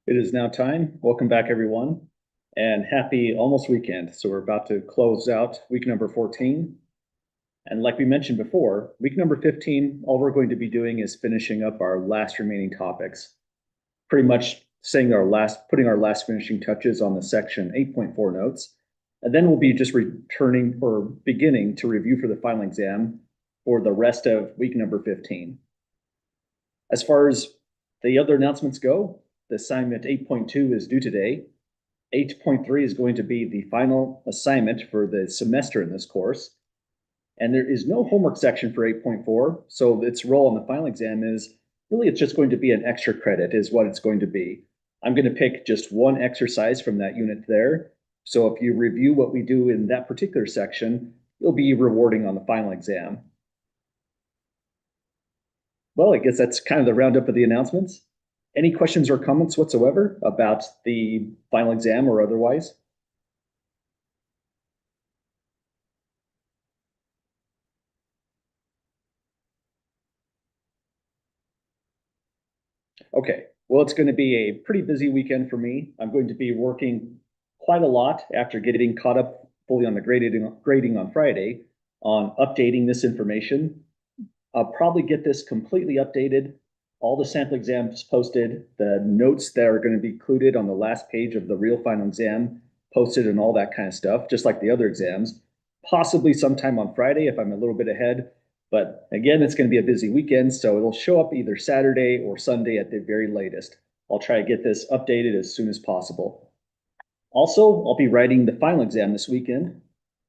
It is now time. Welcome back, everyone, and happy almost weekend. So we're about to close out week number 14. And like we mentioned before, week number 15, all we're going to be doing is finishing up our last remaining topics, pretty much putting our last finishing touches on the section 8.4 notes. And then we'll be just returning or beginning to review for the final exam for the rest of week number 15. As far as the other announcements go, the assignment 8.2 is due today. 8.3 is going to be the final assignment for the semester in this course. And there is no homework section for 8.4, so its role on the final exam is really it's just going to be an extra credit is what it's going to be. I'm going to pick just one exercise from that unit there. So if you review what we do in that particular section, it'll be rewarding on the final exam. Well, I guess that's kind of the roundup of the announcements. Any questions or comments whatsoever about the final exam or otherwise? Okay, well, it's going to be a pretty busy weekend for me. I'm going to be working quite a lot after getting caught up fully on the grading on Friday on updating this information. I'll probably get this completely updated, all the sample exams posted, the notes that are going to be included on the last page of the real final exam posted, and all that kind of stuff, just like the other exams. Possibly sometime on Friday if I'm a little bit ahead. But again, it's going to be a busy weekend, so it'll show up either Saturday or Sunday at the very latest. I'll try to get this updated as soon as possible. Also, I'll be writing the final exam this weekend.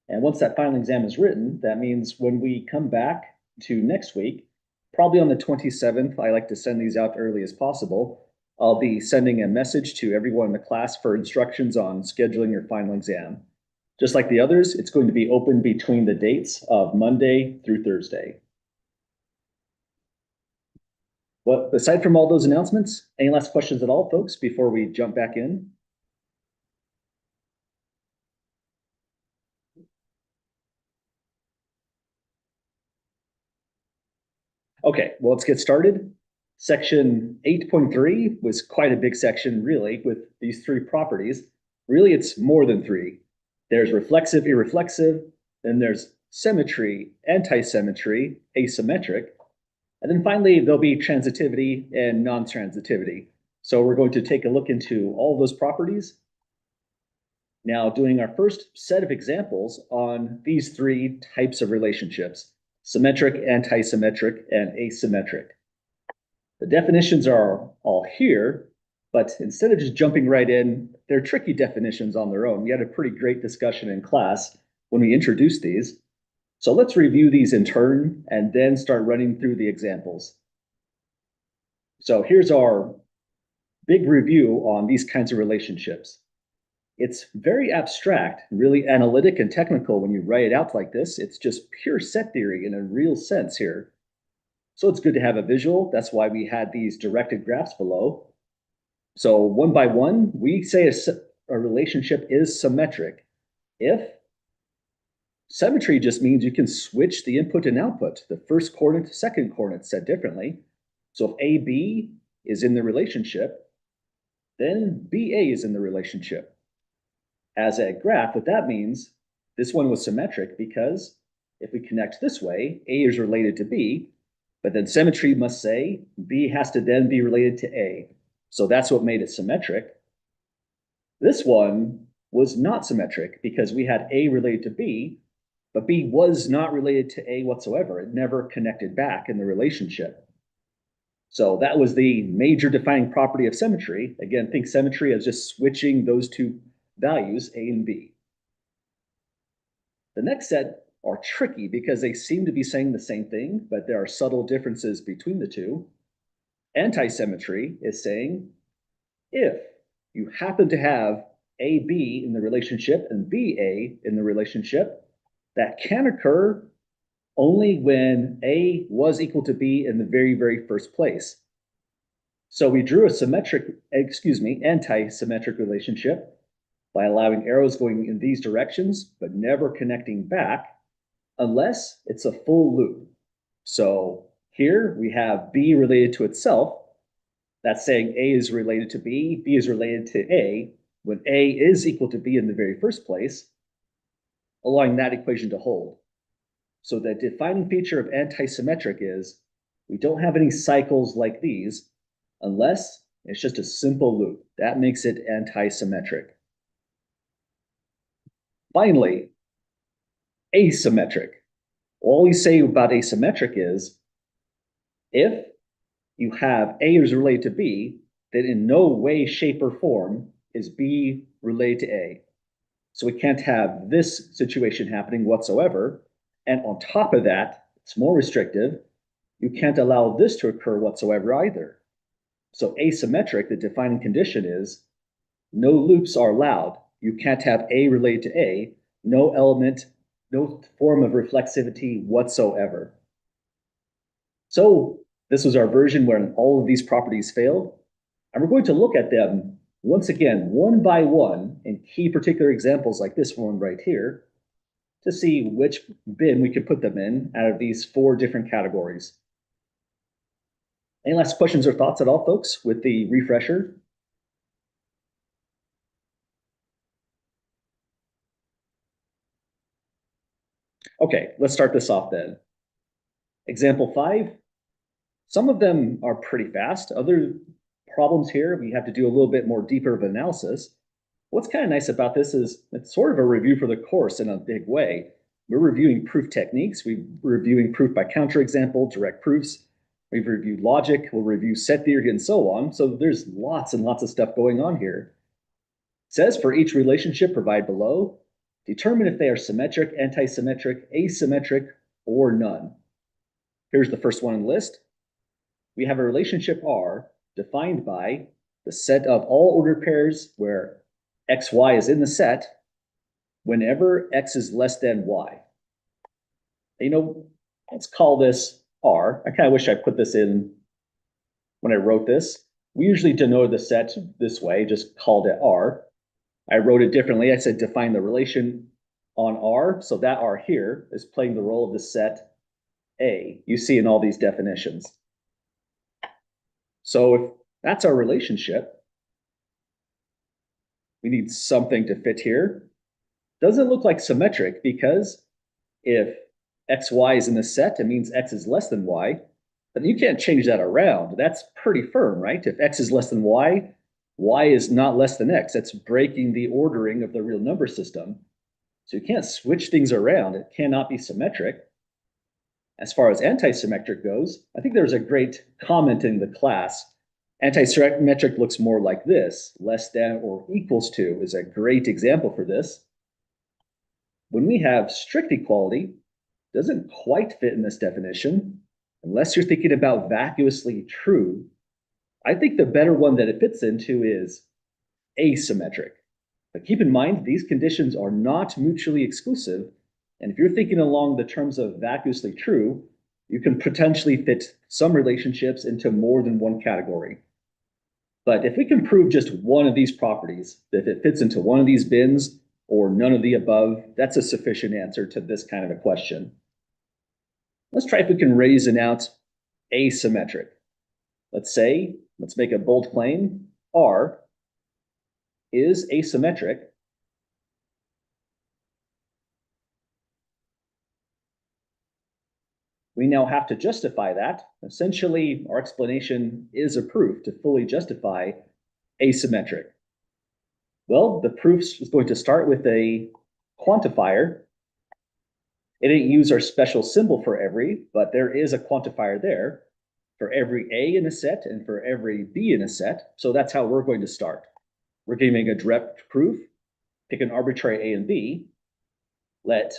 And once that final exam is written, that means when we come back to next week, probably on the 27th, I like to send these out early as possible. I'll be sending a message to everyone in the class for instructions on scheduling your final exam. Just like the others, it's going to be open between the dates of Monday through Thursday. Well, aside from all those announcements, any last questions at all, folks, before we jump back in? Okay, well, let's get started. Section 8.3 was quite a big section, really, with these three properties. Really, it's more than three. There's reflexive, irreflexive, then there's symmetry, anti-symmetry, asymmetric, and then finally, there'll be transitivity and non-transitivity. So we're going to take a look into all those properties. Now, doing our first set of examples on these three types of relationships: symmetric, anti-symmetric, and asymmetric. The definitions are all here, but instead of just jumping right in, they're tricky definitions on their own. We had a pretty great discussion in class when we introduced these. So let's review these in turn and then start running through the examples. So here's our big review on these kinds of relationships. It's very abstract, really analytic and technical when you write it out like this. It's just pure set theory in a real sense here. So it's good to have a visual. That's why we had these directed graphs below. So one by one, we say a relationship is symmetric if symmetry just means you can switch the input and output, the first coordinate to second coordinate said differently. So if AB is in the relationship, then BA is in the relationship. As a graph, what that means, this one was symmetric because if we connect this way, A is related to B, but then symmetry must say B has to then be related to A. So that's what made it symmetric. This one was not symmetric because we had A related to B, but B was not related to A whatsoever. It never connected back in the relationship. So that was the major defining property of symmetry. Again, think symmetry as just switching those two values, A and B. The next set are tricky because they seem to be saying the same thing, but there are subtle differences between the two. Anti-symmetry is saying if you happen to have AB in the relationship and BA in the relationship, that can occur only when A was equal to B in the very, very first place. So we drew a anti-symmetric relationship by allowing arrows going in these directions, but never connecting back unless it's a full loop. So here we have B related to itself, That's saying A is related to B is related to A, when A is equal to B in the very first place, allowing that equation to hold. So the defining feature of antisymmetric is we don't have any cycles like these unless it's just a simple loop. That makes it antisymmetric. Finally, asymmetric. All we say about asymmetric is if you have A is related to B, then in no way, shape, or form is B related to A. So we can't have this situation happening whatsoever. And on top of that, it's more restrictive. You can't allow this to occur whatsoever either. So asymmetric, the defining condition is no loops are allowed. You can't have A related to A, no element, no form of reflexivity whatsoever. So this was our version when all of these properties failed. And we're going to look at them once again, one by one, in key particular examples like this one right here, to see which bin we could put them in out of these 4 different categories. Any last questions or thoughts at all, folks, with the refresher? Okay, let's start this off then. Example 5, some of them are pretty fast. Other problems here, we have to do a little bit more deeper of analysis. What's kind of nice about this is it's sort of a review for the course in a big way. We're reviewing proof techniques. We're reviewing proof by counterexample, direct proofs. We've reviewed logic. We'll review set theory and so on. So there's lots and lots of stuff going on here. It says for each relationship provided below, determine if they are symmetric, antisymmetric, asymmetric, or none. Here's the first one in the list. We have a relationship R defined by the set of all ordered pairs where xy is in the set whenever x is less than y. Let's call this R. I kind of wish I put this in when I wrote this. We usually denote the set this way, just called it R. I wrote it differently. I said define the relation on R. So that R here is playing the role of the set A you see in all these definitions. So if that's our relationship, we need something to fit here. Doesn't look like symmetric because if xy is in the set, it means x is less than y. But you can't change that around. That's pretty firm, right? If x is less than y, y is not less than x. That's breaking the ordering of the real number system. So you can't switch things around. It cannot be symmetric. As far as antisymmetric goes, I think there's a great comment in the class. Antisymmetric looks more like this. Less than or equals to is a great example for this. When we have strict equality, doesn't quite fit in this definition, unless you're thinking about vacuously true. I think the better one that it fits into is asymmetric. But keep in mind, these conditions are not mutually exclusive. And if you're thinking along the terms of vacuously true, you can potentially fit some relationships into more than one category. But if we can prove just one of these properties, that it fits into one of these bins or none of the above, that's a sufficient answer to this kind of a question. Let's try if we can reason out asymmetric. Let's make a bold claim, R is asymmetric we now have to justify that. Essentially, our explanation is a proof to fully justify asymmetric. Well, the proof is going to start with a quantifier. It didn't use our special symbol for every, but there is a quantifier there for every A in a set and for every B in a set. So that's how we're going to start. We're giving a direct proof, pick an arbitrary A and B, let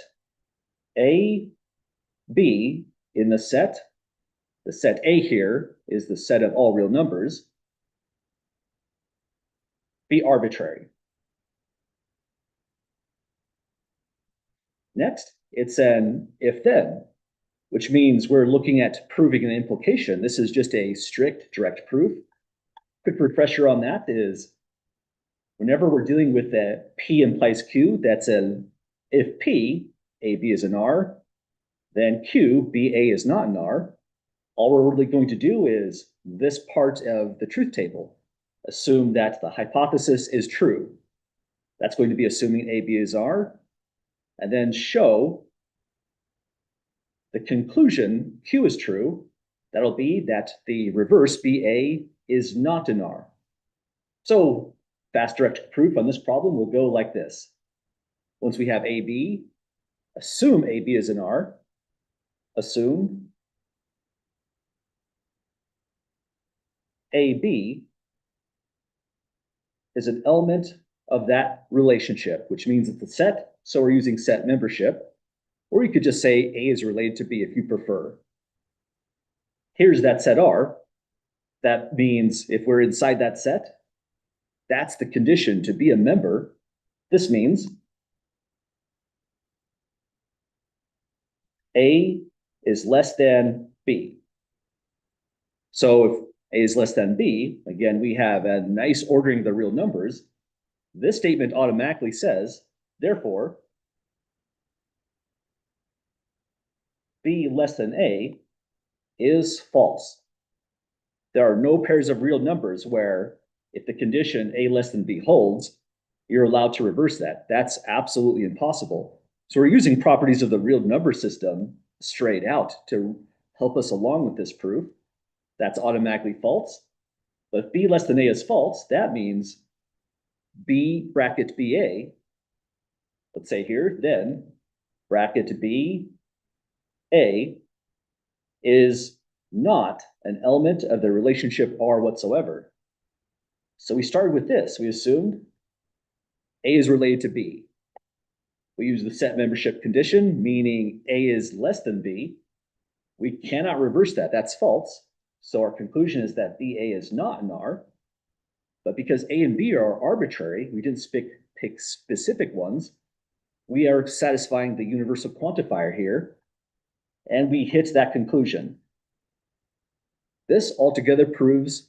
A, B in the set A here is the set of all real numbers, be arbitrary. Next, it's an if-then, which means we're looking at proving an implication. This is just a strict direct proof. Quick refresher on that is whenever we're dealing with a P implies Q, that's an if P, AB is an R, then Q, BA is not an R. All we're really going to do is this part of the truth table. Assume that the hypothesis is true. That's going to be assuming A, B is R, and then show the conclusion Q is true. That'll be that the reverse BA is not an R. So fast direct proof on this problem will go like this. Once we have AB, assume AB is an R, assume AB is an element of that relationship, which means it's a set, so we're using set membership. Or you could just say A is related to B if you prefer. Here's that set R. That means if we're inside that set, that's the condition to be a member. This means A is less than B. So if A is less than B, again, we have a nice ordering of the real numbers. This statement automatically says, therefore, B less than A is false. There are no pairs of real numbers where if the condition A less than B holds, you're allowed to reverse that. That's absolutely impossible. So we're using properties of the real number system straight out to help us along with this proof. That's automatically false. But if B less than A is false, that means B bracket BA, let's say here, then bracket B A is not an element of the relationship R whatsoever. So we started with this. We assumed A is related to B. We use the set membership condition, meaning A is less than B. We cannot reverse that. That's false. So our conclusion is that BA is not an R. But because A and B are arbitrary, we didn't pick specific ones. We are satisfying the universal quantifier here, and we hit that conclusion. This altogether proves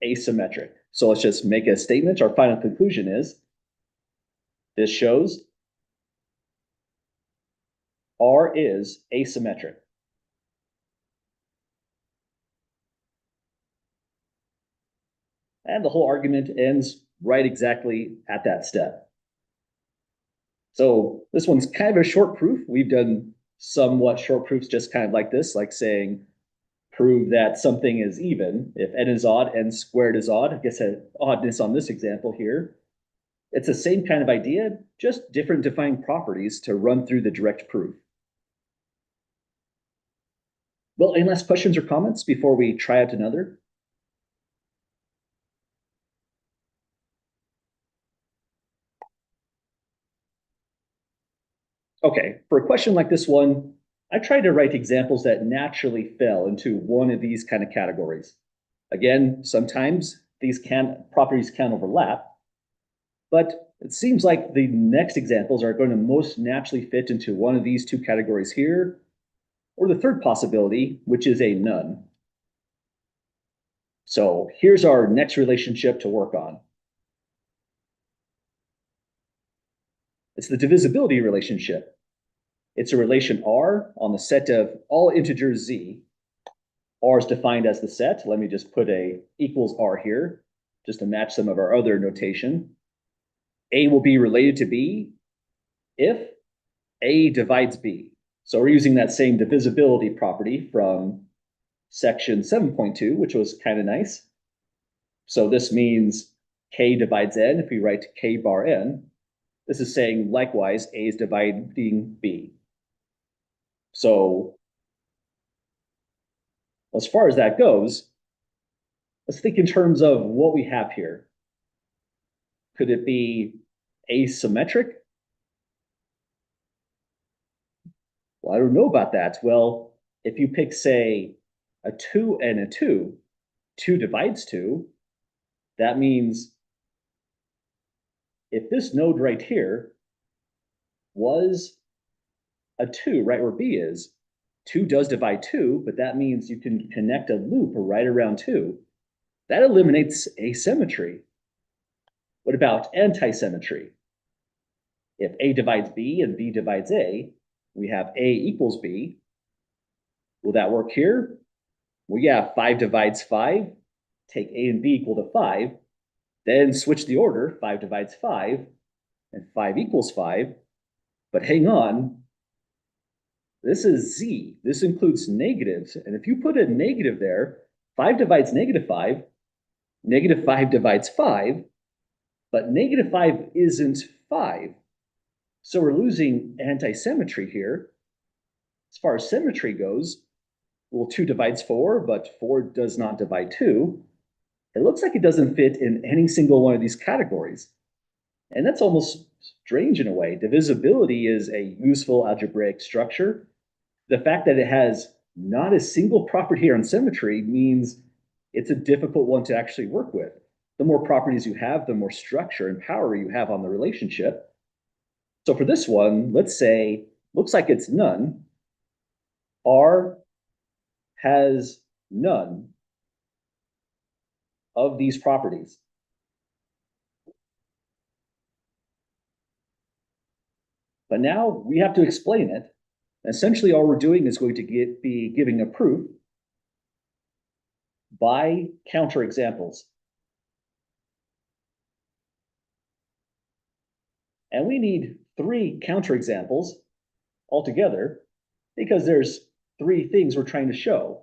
asymmetric. So let's just make a statement. Our final conclusion is this shows R is asymmetric. And the whole argument ends right exactly at that step. So this one's kind of a short proof. We've done somewhat short proofs just kind of like this, like saying, prove that something is even. If n is odd, n squared is odd. I guess an oddness on this example here. It's the same kind of idea, just different defining properties to run through the direct proof. Well, any last questions or comments before we try out another? Okay, for a question like this one, I tried to write examples that naturally fell into one of these kind of categories. Again, sometimes these properties can overlap, but it seems like the next examples are going to most naturally fit into one of these two categories here, or the third possibility, which is a none. So here's our next relationship to work on. It's the divisibility relationship. It's a relation R on the set of all integers Z. R is defined as the set. Let me just put a equals R here, just to match some of our other notation. A will be related to B if A divides B. So we're using that same divisibility property from section 7.2, which was kind of nice. So this means K divides N. If we write K bar N, this is saying likewise A is dividing B. So as far as that goes, let's think in terms of what we have here. Could it be asymmetric? Well, I don't know about that. Well, if you pick, say, a 2 and a 2, 2 divides 2, that means if this node right here was a 2, right where B is, 2 does divide 2, but that means you can connect a loop right around 2. That eliminates asymmetry. What about antisymmetry? If A divides B and B divides A, we have A equals B. Will that work here? Well, yeah, 5 divides 5, take A and B equal to 5, then switch the order, 5 divides 5, and 5 equals 5. But hang on, this is Z. This includes negatives. And if you put a negative there, 5 divides -5, -5 divides 5, but -5 isn't 5. So we're losing anti-symmetry here. As far as symmetry goes, well, 2 divides 4, but 4 does not divide 2. It looks like it doesn't fit in any single one of these categories. And that's almost strange in a way. Divisibility is a useful algebraic structure. The fact that it has not a single property on symmetry means it's a difficult one to actually work with. The more properties you have, the more structure and power you have on the relationship. So for this one, let's say, looks like it's none. R has none of these properties. But now we have to explain it. Essentially, all we're doing is going to be giving a proof by counterexamples. And we need 3 counterexamples altogether because there's 3 things we're trying to show.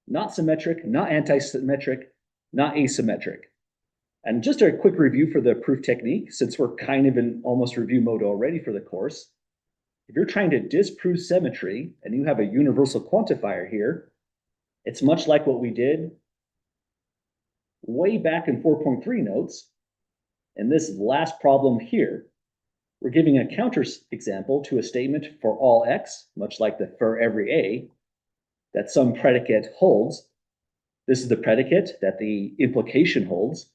Not symmetric, not anti-symmetric, not asymmetric. And just a quick review for the proof technique, since we're kind of in almost review mode already for the course. If you're trying to disprove symmetry and you have a universal quantifier here, it's much like what we did way back in 4.3 notes. And this last problem here, we're giving a counter example to a statement for all x, much like the for every a, that some predicate holds. This is the predicate that the implication holds.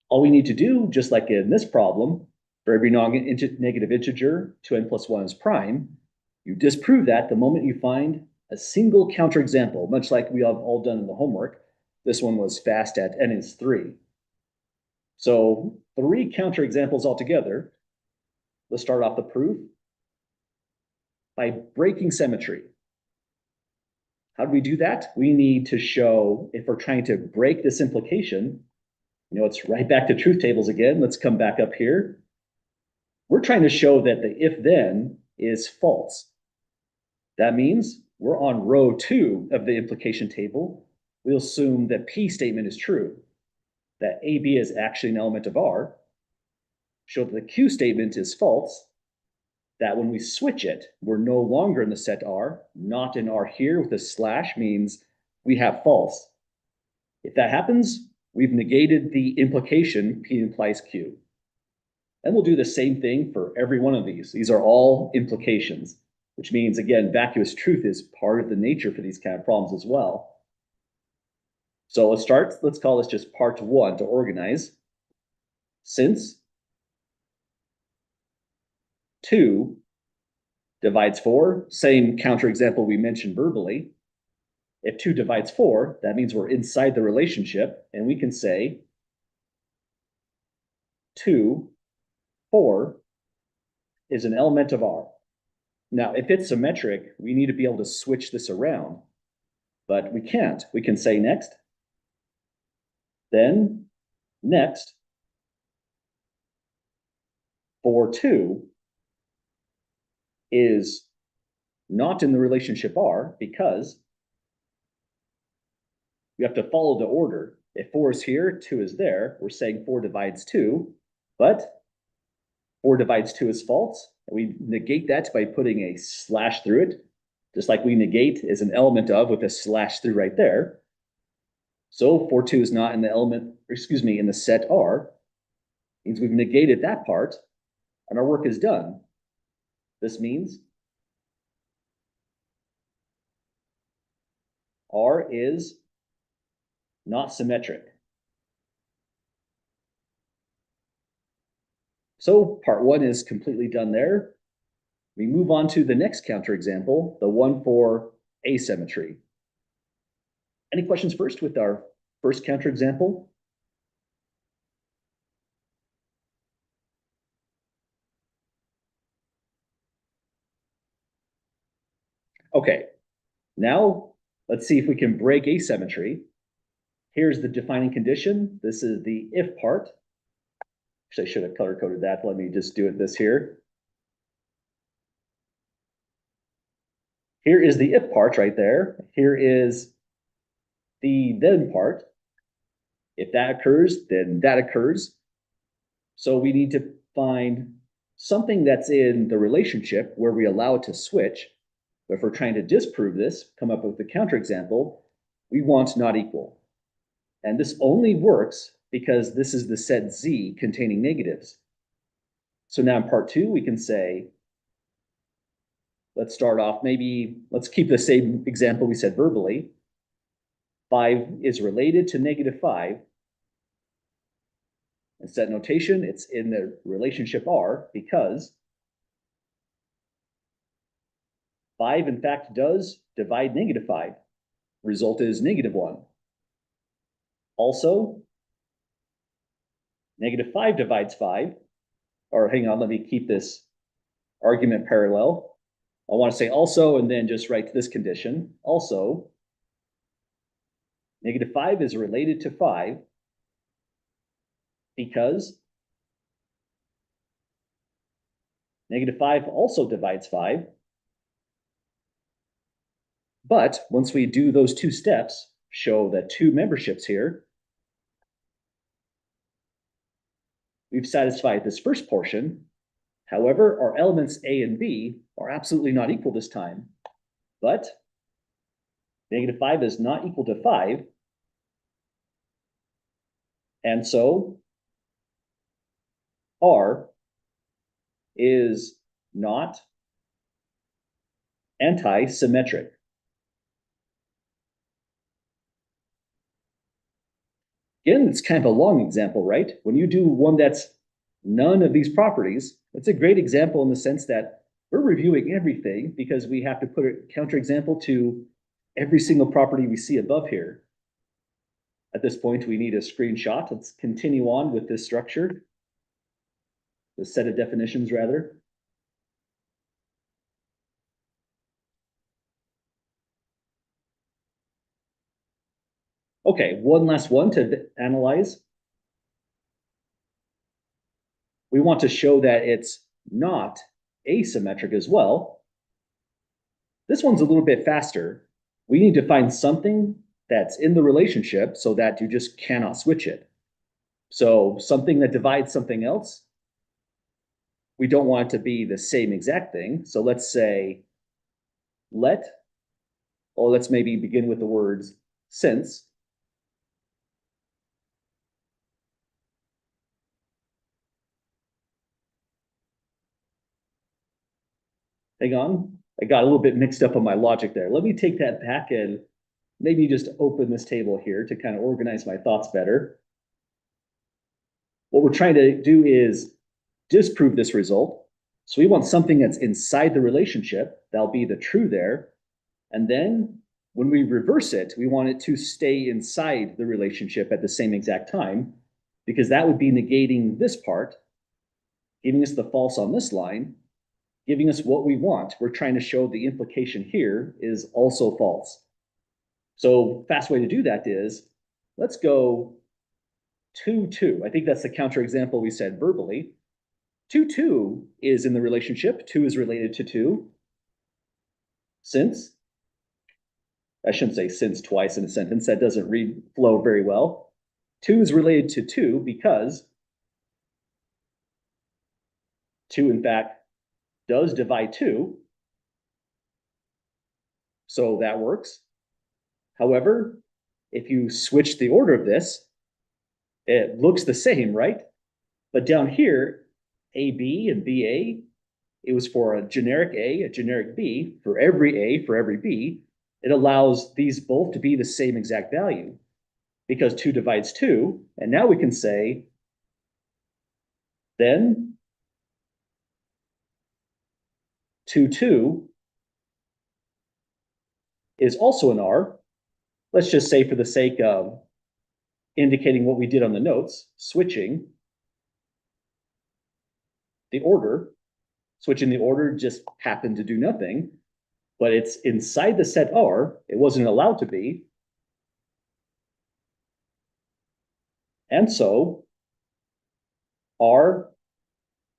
All we need to do, just like in this problem, for every negative integer, 2n plus 1 is prime, you disprove that the moment you find a single counterexample, much like we have all done in the homework. This one was fast at n is 3. So 3 counterexamples altogether. Let's start off the proof by breaking symmetry. How do we do that? We need to show, if we're trying to break this implication, it's right back to truth tables again. Let's come back up here. We're trying to show that the if-then is false. That means we're on row 2 of the implication table. We'll assume that P statement is true, that AB is actually an element of R, show that the Q statement is false, that when we switch it, we're no longer in the set R, not in R here with a slash means we have false. If that happens, we've negated the implication P implies Q. And we'll do the same thing for every one of these. These are all implications, which means, again, vacuous truth is part of the nature for these kind of problems as well. So let's call this just part 1 to organize. Since 2 divides 4, same counterexample we mentioned verbally. If 2 divides 4, that means we're inside the relationship, and we can say 2, 4 is an element of R. Now, if it's symmetric, we need to be able to switch this around, but we can't. We can say next, then next, for 2 is not in the relationship R because we have to follow the order. If 4 is here, 2 is there. We're saying 4 divides 2, but 4 divides 2 is false. We negate that by putting a slash through it, just like we negate is an element of with a slash through right there. So 4, 2 is not in the element, in the set R. Means we've negated that part, and our work is done. This means R is not symmetric. So part 1 is completely done there. We move on to the next counterexample, the one for asymmetry. Any questions first with our first counterexample? Okay, now Let's see if we can break asymmetry. Here's the defining condition. This is the if part. Actually, I should have color coded that. Let me just do it this here. Here is the if part right there. Here is the then part. If that occurs, then that occurs. So we need to find something that's in the relationship where we allow it to switch. But if we're trying to disprove this, come up with the counterexample, we want not equal. And this only works because this is the set Z containing negatives. So now in part two, we can say, let's start off, maybe let's keep the same example we said verbally. 5 is related to -5. And set notation, it's in the relationship R because 5 in fact does divide -5. Result is -1. Also, -5 divides 5. Or hang on, let me keep this argument parallel. I want to say also, and then just write this condition. Also, -5 is related to 5 because -5 also divides 5. But once we do those two steps, show the two memberships here, we've satisfied this first portion. However, our elements A and B are absolutely not equal this time. But -5 is not equal to 5. And so R is not anti-symmetric. Again, it's kind of a long example, right? When you do one that's none of these properties, it's a great example in the sense that we're reviewing everything because we have to put a counterexample to every single property we see above here. At this point, we need a screenshot. Let's continue on with this structure, the set of definitions rather. Okay, one last one to analyze. We want to show that it's not asymmetric as well. This one's a little bit faster. We need to find something that's in the relationship so that you just cannot switch it. So something that divides something else, we don't want it to be the same exact thing. So let's say let's maybe begin with the words since. Hang on, I got a little bit mixed up on my logic there. Let me take that back and maybe just open this table here to kind of organize my thoughts better. What we're trying to do is disprove this result. So we want something that's inside the relationship. That'll be the true there. And then when we reverse it, we want it to stay inside the relationship at the same exact time, because that would be negating this part, giving us the false on this line, giving us what we want. We're trying to show the implication here is also false. So fast way to do that is, let's go 2, 2. I think that's the counterexample we said verbally. 2, 2 is in the relationship. 2 is related to 2. Since, I shouldn't say since twice in a sentence. That doesn't flow very well. 2 is related to 2 because 2, in fact, does divide 2. So that works. However, if you switch the order of this, it looks the same, right? But down here, AB and BA, it was for a generic A, a generic B, for every A, for every B. It allows these both to be the same exact value because 2 divides 2. And now we can say, then 2, 2 is also an R. Let's just say for the sake of indicating what we did on the notes, switching the order. Switching the order just happened to do nothing. but it's inside the set R. It wasn't allowed to be. And so R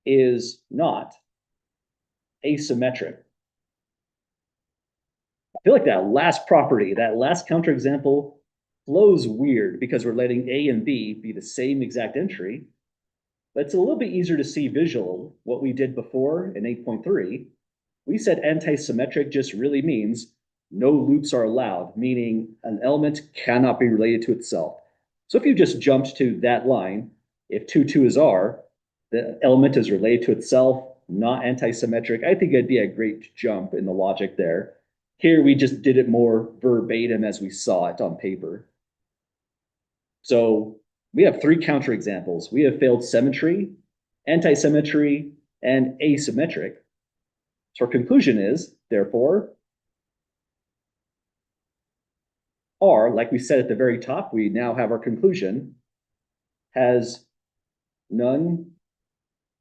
is not asymmetric. I feel like that last property, that last counterexample flows weird because we're letting A and B be the same exact entry, but it's a little bit easier to see visual what we did before in 8.3. We said anti-symmetric just really means no loops are allowed, meaning an element cannot be related to itself. So if you just jumped to that line, if 2, 2 is R, the element is related to itself, not anti-symmetric. I think it'd be a great jump in the logic there. Here, we just did it more verbatim as we saw it on paper. So we have 3 counterexamples. We have failed symmetry, anti-symmetry, and asymmetric. So our conclusion is, therefore, R, like we said at the very top, we now have our conclusion, has none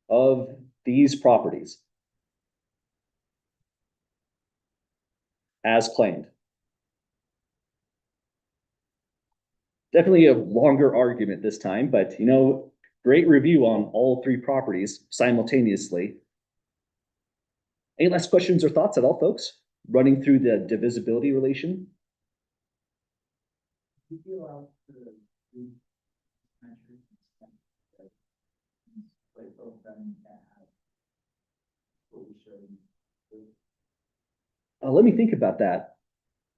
of these properties as claimed. Definitely a longer argument this time, but great review on all 3 properties simultaneously. Any last questions or thoughts at all, folks? Running through the divisibility relation? Let me think about that.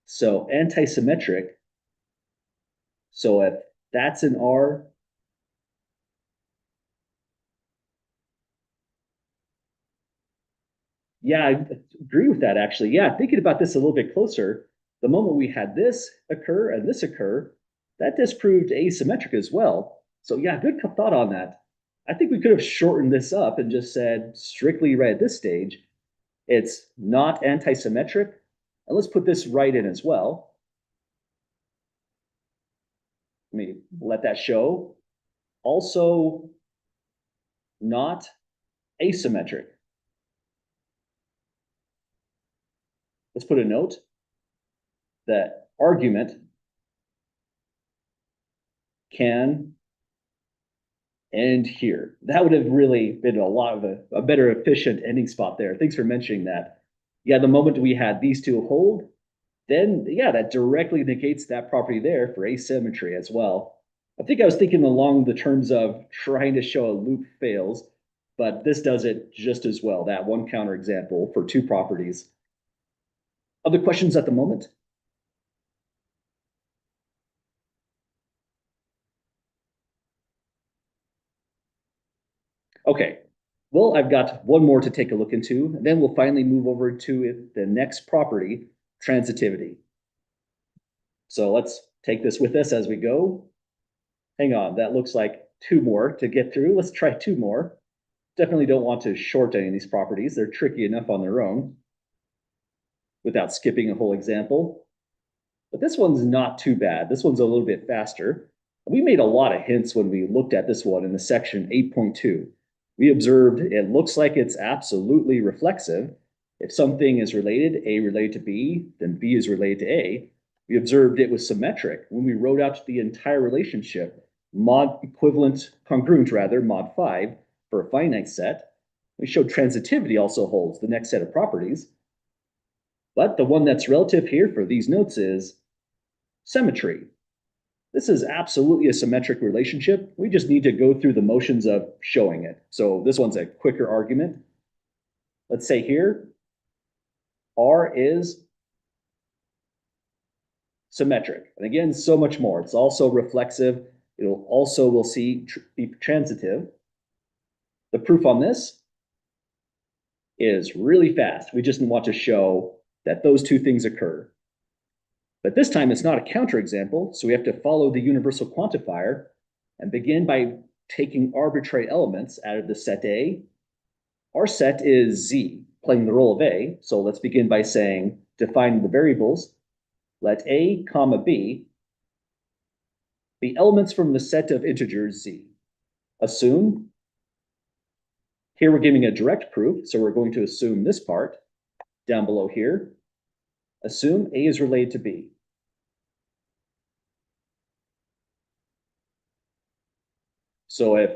So anti-symmetric. So if that's an R, yeah, I agree with that actually. Yeah, thinking about this a little bit closer, the moment we had this occur and this occur, that disproved asymmetric as well. So yeah, good thought on that. I think we could have shortened this up and just said strictly right at this stage, it's not anti-symmetric. And let's put this right in as well. Let me let that show. Also not asymmetric. Let's put a note that argument can end here. That would have really been a lot of a better efficient ending spot there. Thanks for mentioning that. Yeah, the moment we had these two hold, then yeah, that directly negates that property there for asymmetry as well. I think I was thinking along the terms of trying to show a loop fails, but this does it just as well, that one counterexample for 2 properties. Other questions at the moment? Okay, well, I've got one more to take a look into, and then we'll finally move over to the next property, transitivity. So let's take this with us as we go. Hang on, that looks like 2 more to get through. Let's try 2 more. Definitely don't want to short any of these properties. They're tricky enough on their own without skipping a whole example. But this one's not too bad. This one's a little bit faster. We made a lot of hints when we looked at this one in the section 8.2. We observed it looks like it's absolutely reflexive. If something is related, A related to B, then B is related to A. We observed it was symmetric when we wrote out the entire relationship, mod equivalent, congruent rather, mod 5 for a finite set. We showed transitivity also holds the next set of properties. But the one that's relative here for these notes is symmetry. This is absolutely a symmetric relationship. We just need to go through the motions of showing it. So this one's a quicker argument. Let's say here, R is symmetric. And again, so much more. It's also reflexive. It'll also, we'll see, be transitive. The proof on this is really fast. We just want to show that those 2 things occur. But this time it's not a counterexample, so we have to follow the universal quantifier and begin by taking arbitrary elements out of the set A. Our set is Z, playing the role of A, so let's begin by saying, define the variables. Let A, comma B be elements from the set of integers Z. Assume, here we're giving a direct proof, so we're going to assume this part down below here. Assume A is related to B. So if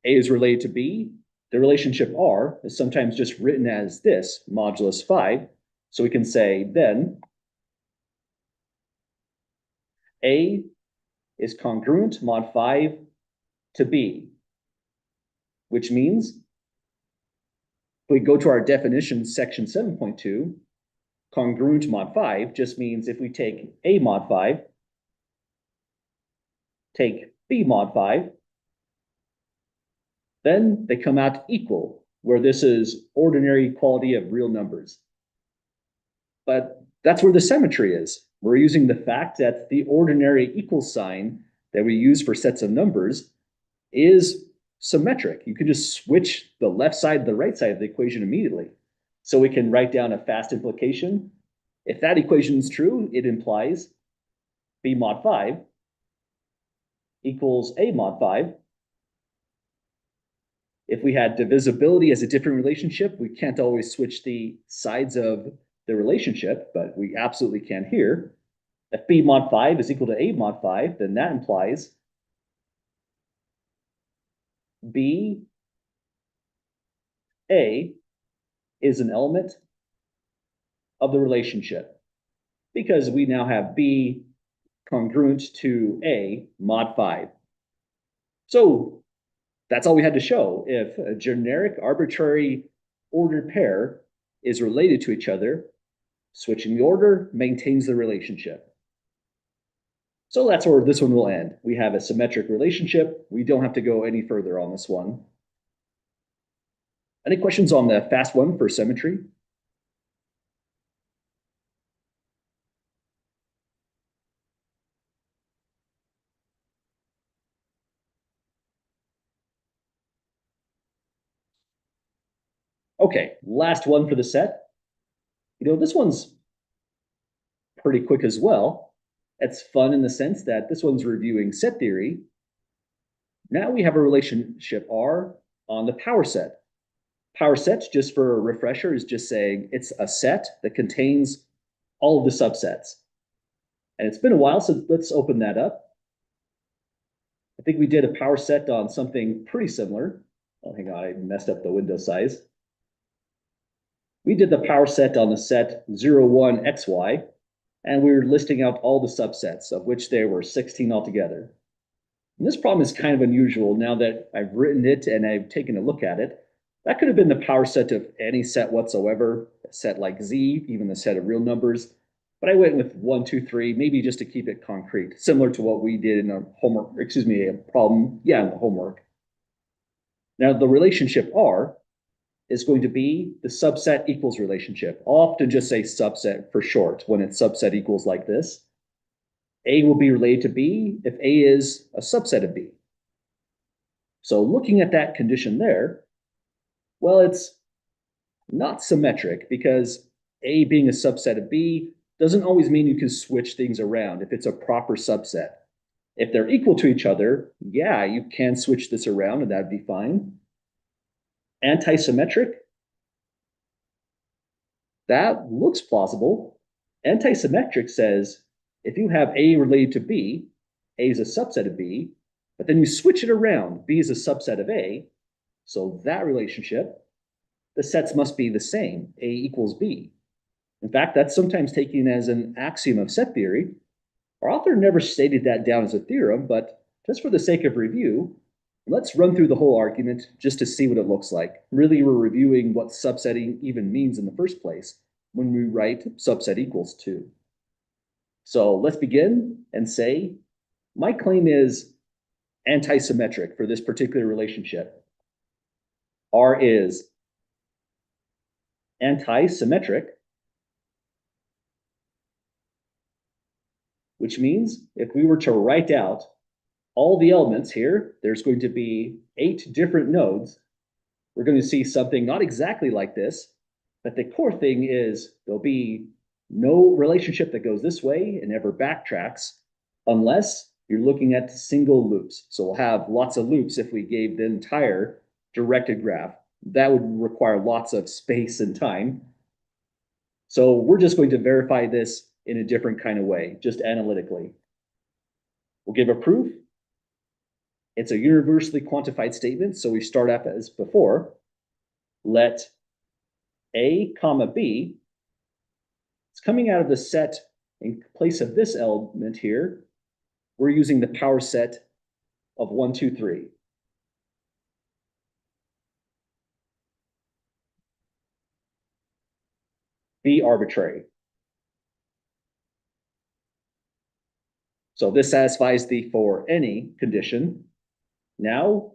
A is related to B, the relationship R is sometimes just written as this, modulus 5. So we can say then A is congruent mod 5 to B, which means if we go to our definition, section 7.2, congruent mod 5 just means if we take A mod 5, take B mod 5, then they come out equal, where this is ordinary equality of real numbers. But that's where the symmetry is. We're using the fact that the ordinary equal sign that we use for sets of numbers is symmetric. You can just switch the left side to the right side of the equation immediately. So we can write down a fast implication. If that equation is true, it implies B mod 5 equals A mod 5. If we had divisibility as a different relationship, we can't always switch the sides of the relationship, but we absolutely can here. If B mod 5 is equal to A mod 5, then that implies B A is an element of the relationship because we now have B congruent to A mod 5. So that's all we had to show. If a generic arbitrary ordered pair is related to each other, switching the order maintains the relationship. So that's where this one will end. We have a symmetric relationship. We don't have to go any further on this one. Any questions on the fast one for symmetry? Okay, last one for the set. This one's pretty quick as well. It's fun in the sense that this one's reviewing set theory. Now we have a relationship R on the power set. Power set, just for a refresher, is just saying it's a set that contains all of the subsets. And it's been a while, so let's open that up. I think we did a power set on something pretty similar. Oh, hang on, I messed up the window size. We did the power set on the set 0, 1, xy, and we were listing out all the subsets, of which there were 16 altogether. And this problem is kind of unusual now that I've written it and I've taken a look at it. That could have been the power set of any set whatsoever, a set like Z, even the set of real numbers. But I went with 1, 2, 3, maybe just to keep it concrete, similar to what we did in a homework, a problem, in the homework. Now, the relationship R is going to be the subset equals relationship. I'll often just say subset for short when it's subset equals like this. A will be related to B if A is a subset of B. So looking at that condition there, well, it's not symmetric because A being a subset of B doesn't always mean you can switch things around if it's a proper subset. If they're equal to each other, yeah, you can switch this around and that'd be fine. Antisymmetric, that looks plausible. Antisymmetric says if you have A related to B, A is a subset of B, but then you switch it around, B is a subset of A, so that relationship, the sets must be the same, A equals B. In fact, that's sometimes taken as an axiom of set theory. Our author never stated that down as a theorem, but just for the sake of review, let's run through the whole argument just to see what it looks like. Really, we're reviewing what subsetting even means in the first place when we write subset equals to. So let's begin and say, my claim is antisymmetric for this particular relationship. R is antisymmetric, which means if we were to write out all the elements here, there's going to be 8 different nodes. We're going to see something not exactly like this, but the core thing is there'll be no relationship that goes this way and ever backtracks unless you're looking at single loops. So we'll have lots of loops if we gave the entire directed graph. That would require lots of space and time. So we're just going to verify this in a different kind of way, just analytically. We'll give a proof. It's a universally quantified statement, so we start up as before. Let A comma B, it's coming out of the set in place of this element here. We're using the power set of 1, 2, 3. Be arbitrary. So this satisfies the for any condition. Now,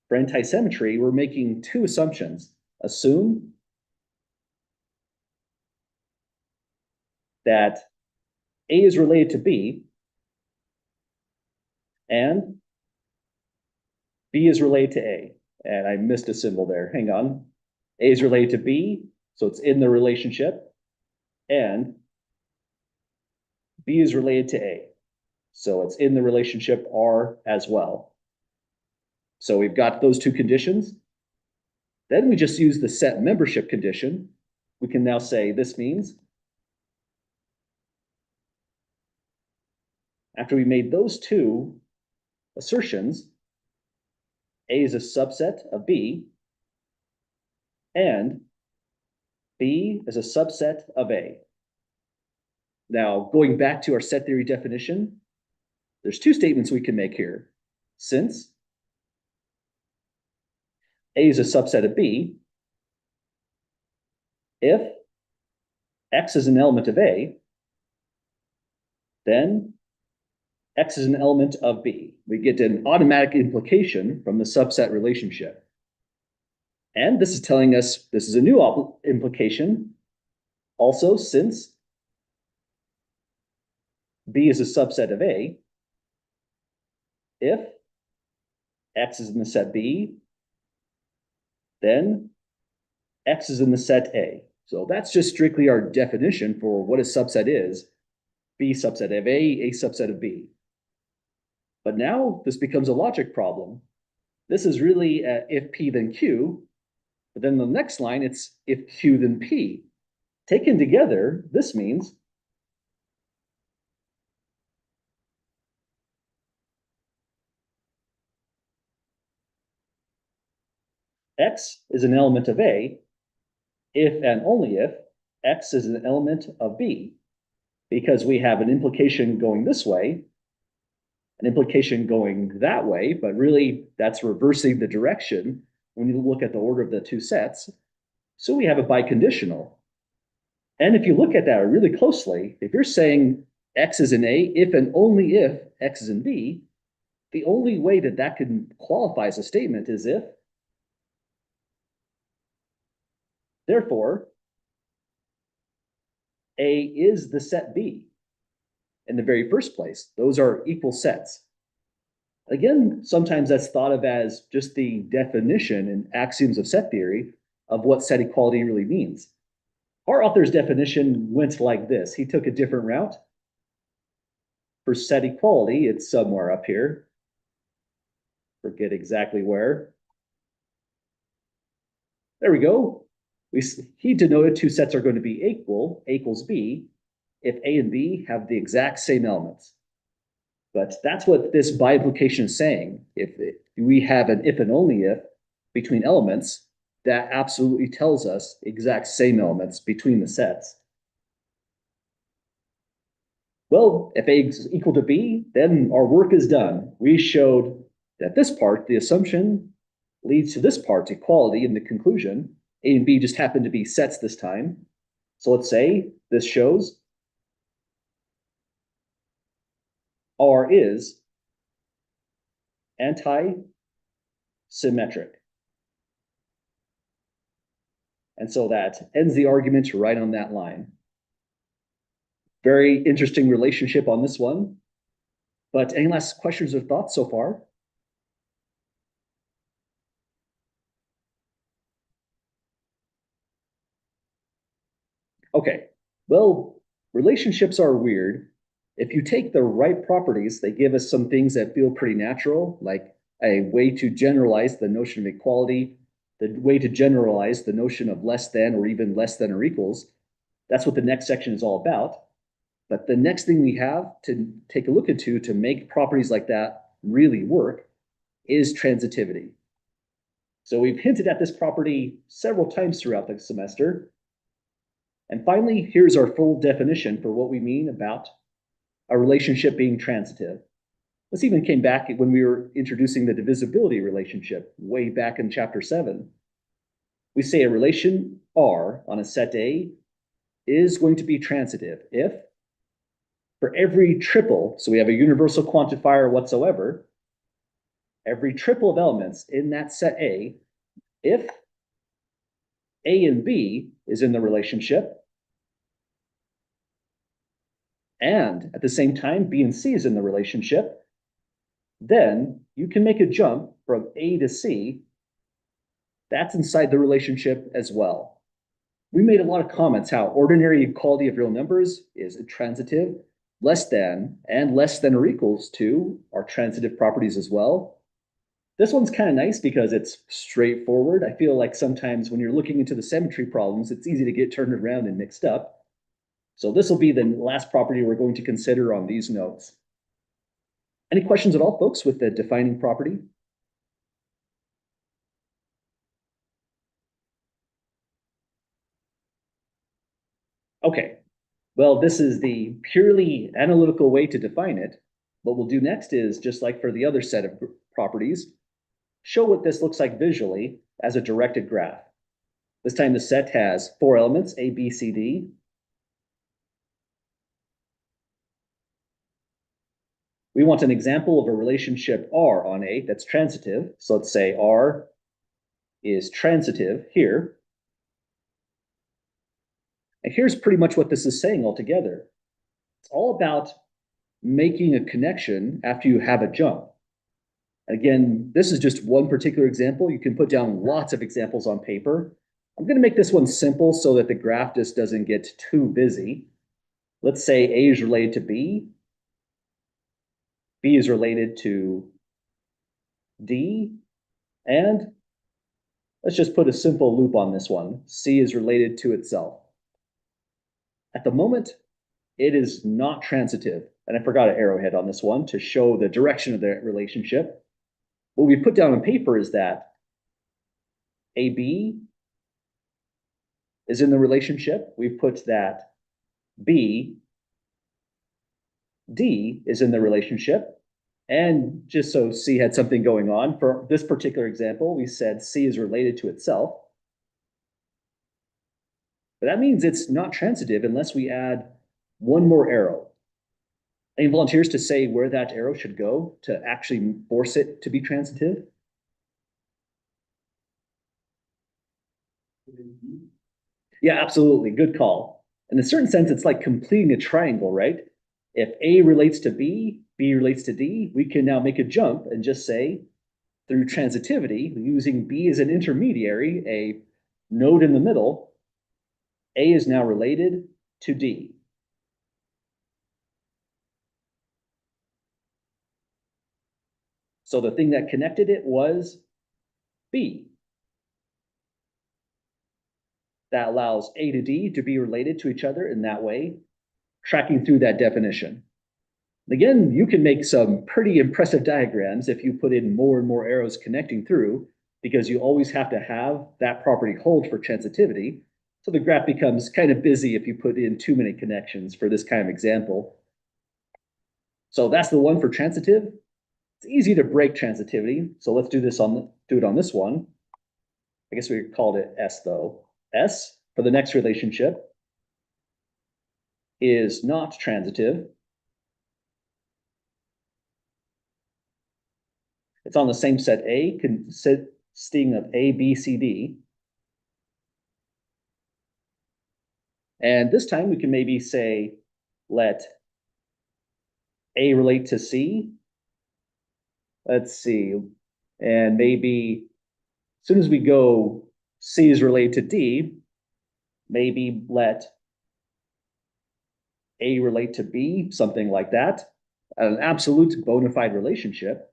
for antisymmetry, we're making two assumptions. Assume that A is related to B and B is related to A. And I missed a symbol there. Hang on. A is related to B, so it's in the relationship. And B is related to A. So it's in the relationship R as well. So we've got those two conditions. Then we just use the set membership condition. We can now say this means after we made those two assertions, A is a subset of B and B is a subset of A. Now, going back to our set theory definition, there's two statements we can make here. Since A is a subset of B, if X is an element of A, then X is an element of B. We get an automatic implication from the subset relationship. And this is telling us this is a new implication. Also, since B is a subset of A, if X is in the set B, then X is in the set A. So that's just strictly our definition for what a subset is. B subset of A subset of B. But now this becomes a logic problem. This is really if P then Q, but then the next line it's if Q then P. Taken together, this means X is an element of A if and only if X is an element of B, because we have an implication going this way, an implication going that way, but really that's reversing the direction when you look at the order of the two sets. So we have a biconditional. And if you look at that really closely, if you're saying X is in A, if and only if X is in B, the only way that that can qualify as a statement is if, therefore, A is the set B in the very first place. Those are equal sets. Again, sometimes that's thought of as just the definition and axioms of set theory of what set equality really means. Our author's definition went like this. He took a different route. For set equality, it's somewhere up here. Forget exactly where. There we go. He denoted two sets are going to be equal, A equals B, if A and B have the exact same elements. But that's what this by implication is saying. If we have an if and only if between elements, that absolutely tells us exact same elements between the sets. Well, if A is equal to B, then our work is done. We showed that this part, the assumption, leads to this part, equality, in the conclusion. A and B just happen to be sets this time. So let's say this shows R is anti-symmetric. And so that ends the argument right on that line. Very interesting relationship on this one. But any last questions or thoughts so far? Okay, well, relationships are weird. If you take the right properties, they give us some things that feel pretty natural, like a way to generalize the notion of equality, the way to generalize the notion of less than or even less than or equals. That's what the next section is all about. But the next thing we have to take a look into to make properties like that really work is transitivity. So we've hinted at this property several times throughout the semester. And finally, here's our full definition for what we mean about a relationship being transitive. This even came back when we were introducing the divisibility relationship way back in chapter 7. We say a relation R on a set A is going to be transitive if for every triple, so we have a universal quantifier whatsoever, every triple of elements in that set A, if A and B is in the relationship, and at the same time B and C is in the relationship, then you can make a jump from A to C. That's inside the relationship as well. We made a lot of comments how ordinary equality of real numbers is transitive, less than, and less than or equals to are transitive properties as well. This one's kind of nice because it's straightforward. I feel like sometimes when you're looking into the symmetry problems, it's easy to get turned around and mixed up. So this will be the last property we're going to consider on these notes. Any questions at all, folks, with the defining property? Okay, well, this is the purely analytical way to define it. What we'll do next is, just like for the other set of properties, show what this looks like visually as a directed graph. This time the set has 4 elements, A, B, C, D. We want an example of a relationship R on A that's transitive. So let's say R is transitive here. And here's pretty much what this is saying altogether. It's all about making a connection after you have a jump. Again, this is just one particular example. You can put down lots of examples on paper. I'm going to make this one simple so that the graph just doesn't get too busy. Let's say A is related to B. B is related to D. And let's just put a simple loop on this one. C is related to itself. At the moment, it is not transitive. And I forgot an arrowhead on this one to show the direction of the relationship. What we put down on paper is that AB is in the relationship. We've put that B, D is in the relationship. And just so C had something going on, for this particular example, we said C is related to itself. But that means it's not transitive unless we add one more arrow. Any volunteers to say where that arrow should go to actually force it to be transitive? Yeah, absolutely. Good call. In a certain sense, it's like completing a triangle, right? If A relates to B, B relates to D, we can now make a jump and just say, through transitivity, using B as an intermediary, a node in the middle, A is now related to D. So the thing that connected it was B. That allows A to D to be related to each other in that way, tracking through that definition. Again, you can make some pretty impressive diagrams if you put in more and more arrows connecting through, because you always have to have that property hold for transitivity. So the graph becomes kind of busy if you put in too many connections for this kind of example. So that's the one for transitive. It's easy to break transitivity. So let's do it on this one. I guess we called it S though. S for the next relationship is not transitive. It's on the same set A, consisting of A, B, C, D. And this time we can maybe say, let A relate to C. Let's see. And maybe as soon as we go C is related to D, maybe let A relate to B, something like that. An absolute bona fide relationship.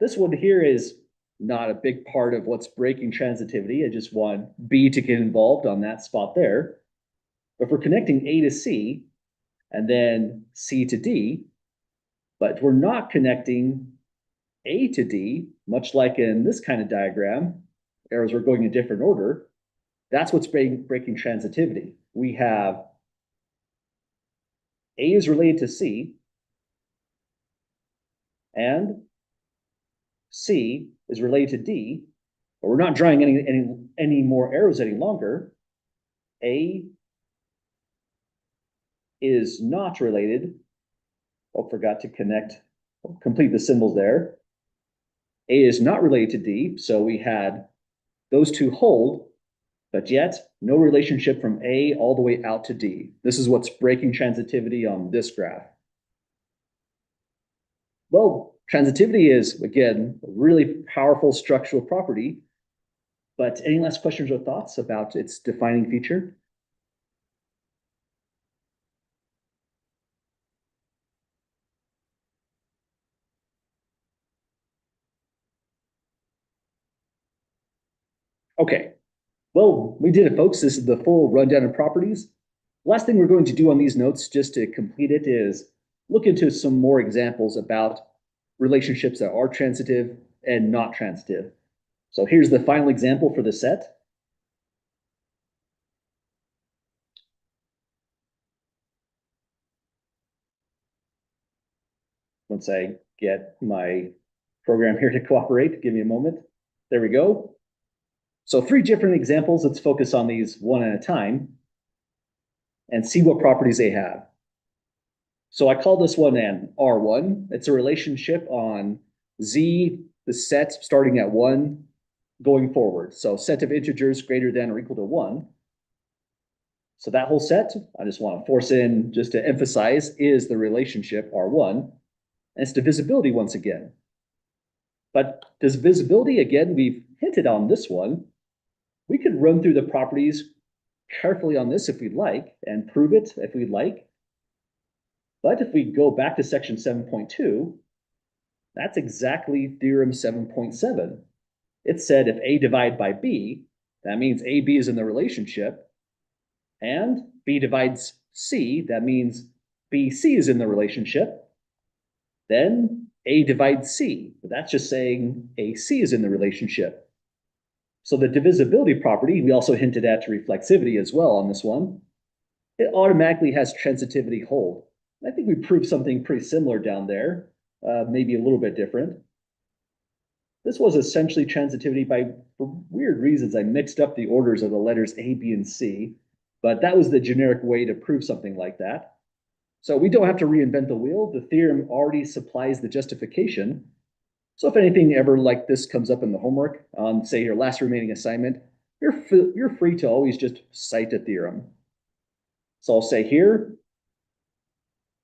This one here is not a big part of what's breaking transitivity. I just want B to get involved on that spot there. If we're connecting A to C and then C to D, but we're not connecting A to D, much like in this kind of diagram, arrows are going in different order, that's what's breaking transitivity. We have A is related to C, and C is related to D, but we're not drawing any more arrows any longer. A is not related. Oh, forgot to complete the symbols there. A is not related to D, so we had those two hold, but yet no relationship from A all the way out to D. This is what's breaking transitivity on this graph. Well, transitivity is, again, a really powerful structural property, but any last questions or thoughts about its defining feature? Okay, well, we did it, folks. This is the full rundown of properties. Last thing we're going to do on these notes, just to complete it, is look into some more examples about relationships that are transitive and not transitive. So here's the final example for the set. Once I get my program here to cooperate, give me a moment. There we go. So 3 different examples. Let's focus on these one at a time and see what properties they have. So I call this one an R1. It's a relationship on Z, the set starting at 1, going forward. So set of integers greater than or equal to 1. So that whole set, I just want to force in just to emphasize, is the relationship R1. And it's divisibility once again. But divisibility, again, we've hinted on this one. We could run through the properties carefully on this if we'd like and prove it if we'd like. But if we go back to section 7.2, that's exactly theorem 7.7. It said if A divided by B, that means AB is in the relationship, and B divides C, that means BC is in the relationship. Then A divides C, but that's just saying AC is in the relationship. So the divisibility property, we also hinted at reflexivity as well on this one. It automatically has transitivity hold. I think we proved something pretty similar down there, maybe a little bit different. This was essentially transitivity by, for weird reasons, I mixed up the orders of the letters A, B, and C, but that was the generic way to prove something like that. So we don't have to reinvent the wheel. The theorem already supplies the justification. So if anything ever like this comes up in the homework on, say, your last remaining assignment, you're free to always just cite a theorem. So I'll say here,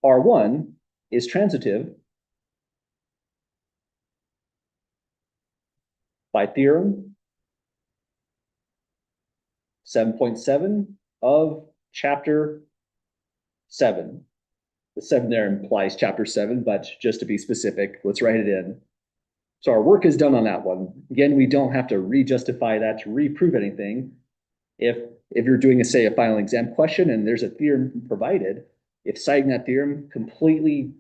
R1 is transitive by theorem 7.7 of chapter 7. The 7 there implies chapter 7, but just to be specific, let's write it in. So our work is done on that one. Again, we don't have to re-justify that to reprove anything. If you're doing, say, a final exam question and there's a theorem provided, if citing that theorem completely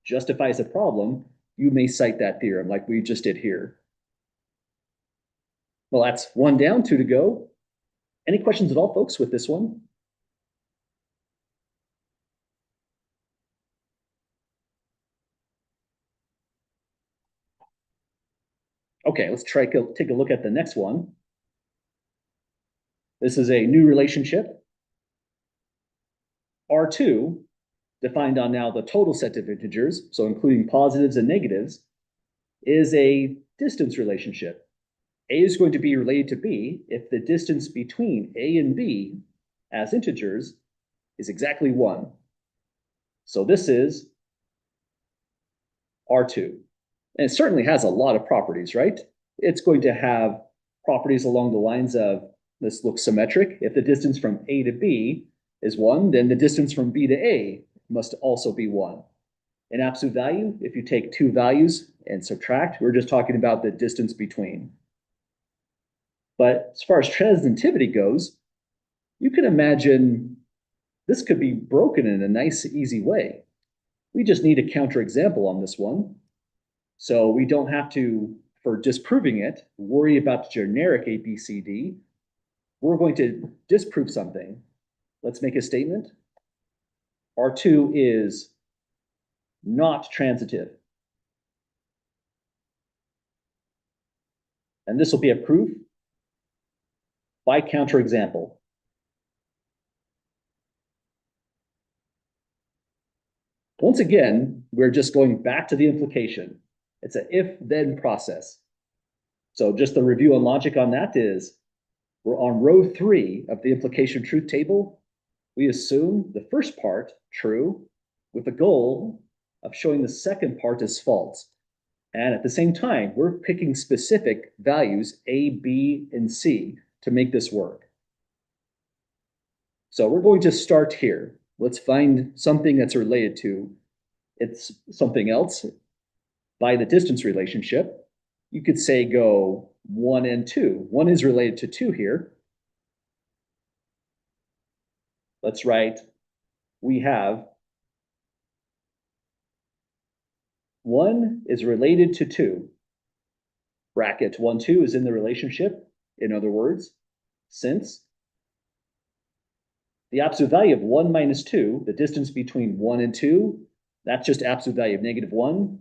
justifies a problem, you may cite that theorem like we just did here. Well, that's 1 down, 2 to go. Any questions at all, folks, with this one? Okay, let's take a look at the next one. This is a new relationship. R2, defined on now the total set of integers, so including positives and negatives, is a distance relationship. A is going to be related to B if the distance between A and B as integers is exactly 1. So this is R2. And it certainly has a lot of properties, right? It's going to have properties along the lines of, this looks symmetric. If the distance from A to B is 1, then the distance from B to A must also be 1. In absolute value, if you take 2 values and subtract, we're just talking about the distance between. But as far as transitivity goes, you can imagine this could be broken in a nice, easy way. We just need a counterexample on this one. So we don't have to, for disproving it, worry about the generic ABCD. We're going to disprove something. Let's make a statement. R2 is not transitive. And this will be a proof by counterexample. Once again, we're just going back to the implication. It's an if-then process. So just the review on logic on that is, we're on row 3 of the implication truth table. We assume the first part true with the goal of showing the second part is false. And at the same time, we're picking specific values A, B, and C to make this work. So we're going to start here. Let's find something that's related to it's something else by the distance relationship. You could say go 1 and 2. 1 is related to 2 here. Let's write, we have 1 is related to 2. Bracket 1, 2 is in the relationship. In other words, since the absolute value of 1 minus 2, the distance between 1 and 2, that's just absolute value of -1.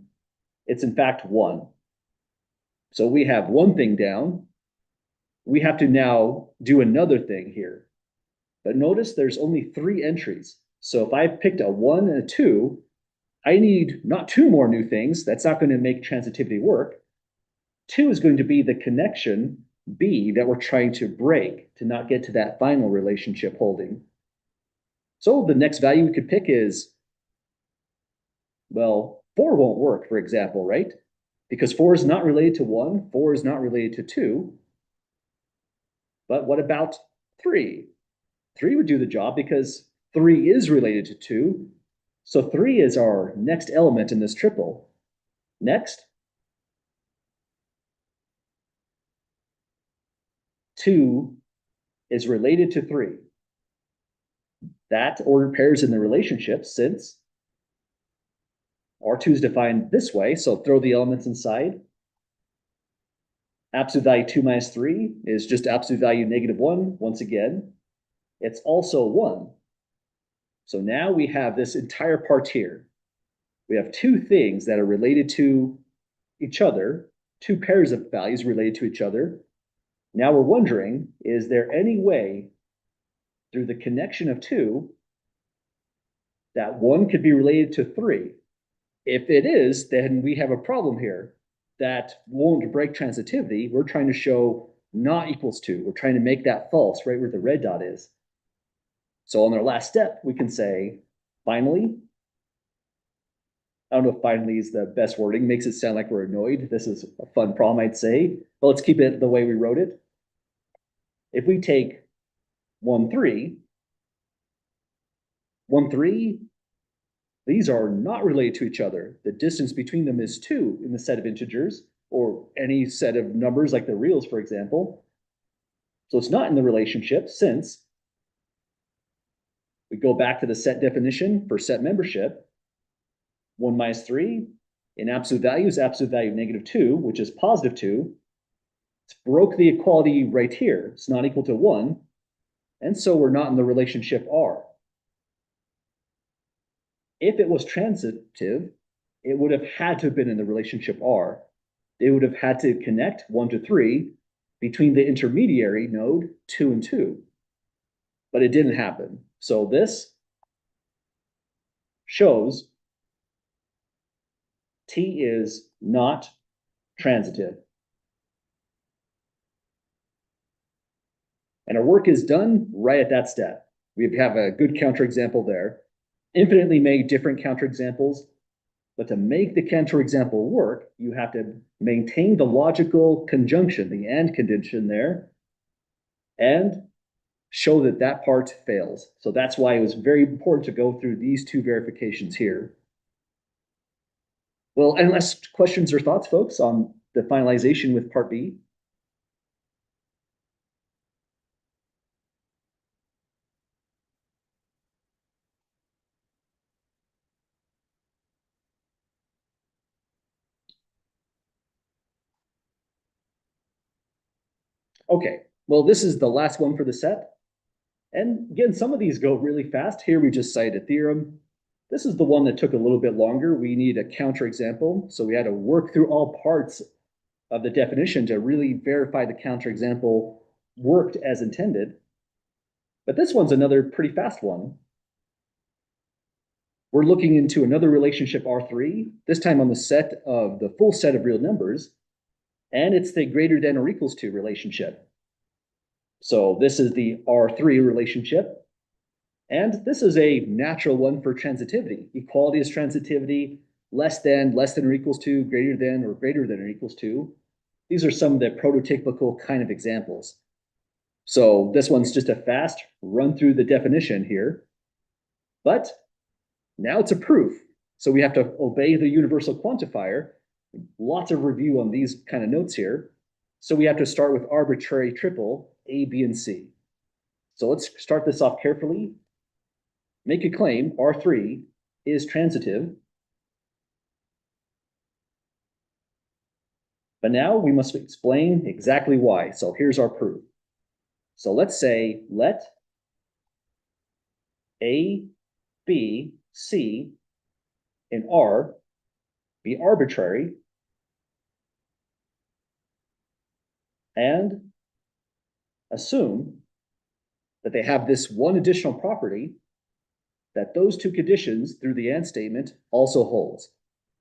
It's in fact 1. So we have one thing down. We have to now do another thing here. But notice there's only 3 entries. So if I picked a 1 and a 2, I need not 2 more new things. That's not going to make transitivity work. 2 is going to be the connection B that we're trying to break to not get to that final relationship holding. So the next value we could pick is, well, 4 won't work, for example, right? Because 4 is not related to 1, 4 is not related to 2. But what about 3? 3 would do the job because 3 is related to 2. So 3 is our next element in this triple. Next, 2 is related to 3. That ordered pairs in the relationship since R2 is defined this way, so throw the elements inside. Absolute value 2 minus 3 is just absolute value -1 once again. It's also 1. So now we have this entire part here. We have 2 things that are related to each other, 2 pairs of values related to each other. Now we're wondering, is there any way through the connection of 2 that 1 could be related to 3? If it is, then we have a problem here that won't break transitivity. We're trying to show not equals 2. We're trying to make that false right where the red dot is. So on our last step, we can say, finally, I don't know if finally is the best wording, makes it sound like we're annoyed. This is a fun problem, I'd say, but let's keep it the way we wrote it. If we take 1, 3, 1, 3, these are not related to each other. The distance between them is 2 in the set of integers, or any set of numbers like the reals, for example. So it's not in the relationship since we go back to the set definition for set membership. 1 minus 3 in absolute value is absolute value of -2, which is +2. It's broke the equality right here. It's not equal to 1. And so we're not in the relationship R. If it was transitive, it would have had to have been in the relationship R. They would have had to connect 1 to 3 between the intermediary node 2 and 2. But it didn't happen. So this shows T is not transitive. And our work is done right at that step. We have a good counterexample there. Infinitely many different counterexamples, but to make the counterexample work, you have to maintain the logical conjunction, the and condition there, and show that that part fails. So that's why it was very important to go through these 2 verifications here. Well, any last questions or thoughts, folks, on the finalization with part B? Okay, well, this is the last one for the set. And again, some of these go really fast. Here we just cite a theorem. This is the one that took a little bit longer. We need a counterexample. So we had to work through all parts of the definition to really verify the counterexample worked as intended. But this one's another pretty fast one. We're looking into another relationship R3, this time on the set of the full set of real numbers, and it's the greater than or equals to relationship. So this is the R3 relationship, and this is a natural one for transitivity. Equality is transitivity, less than or equals to, greater than or equals to. These are some of the prototypical kind of examples. So this one's just a fast run through the definition here. But now it's a proof. So we have to obey the universal quantifier. Lots of review on these kind of notes here. So we have to start with arbitrary triple A, B, and C. So let's start this off carefully. Make a claim, R3 is transitive. But now we must explain exactly why. So here's our proof. So let's say let A, B, C in R be arbitrary and assume that they have this one additional property, that those two conditions through the and statement also holds.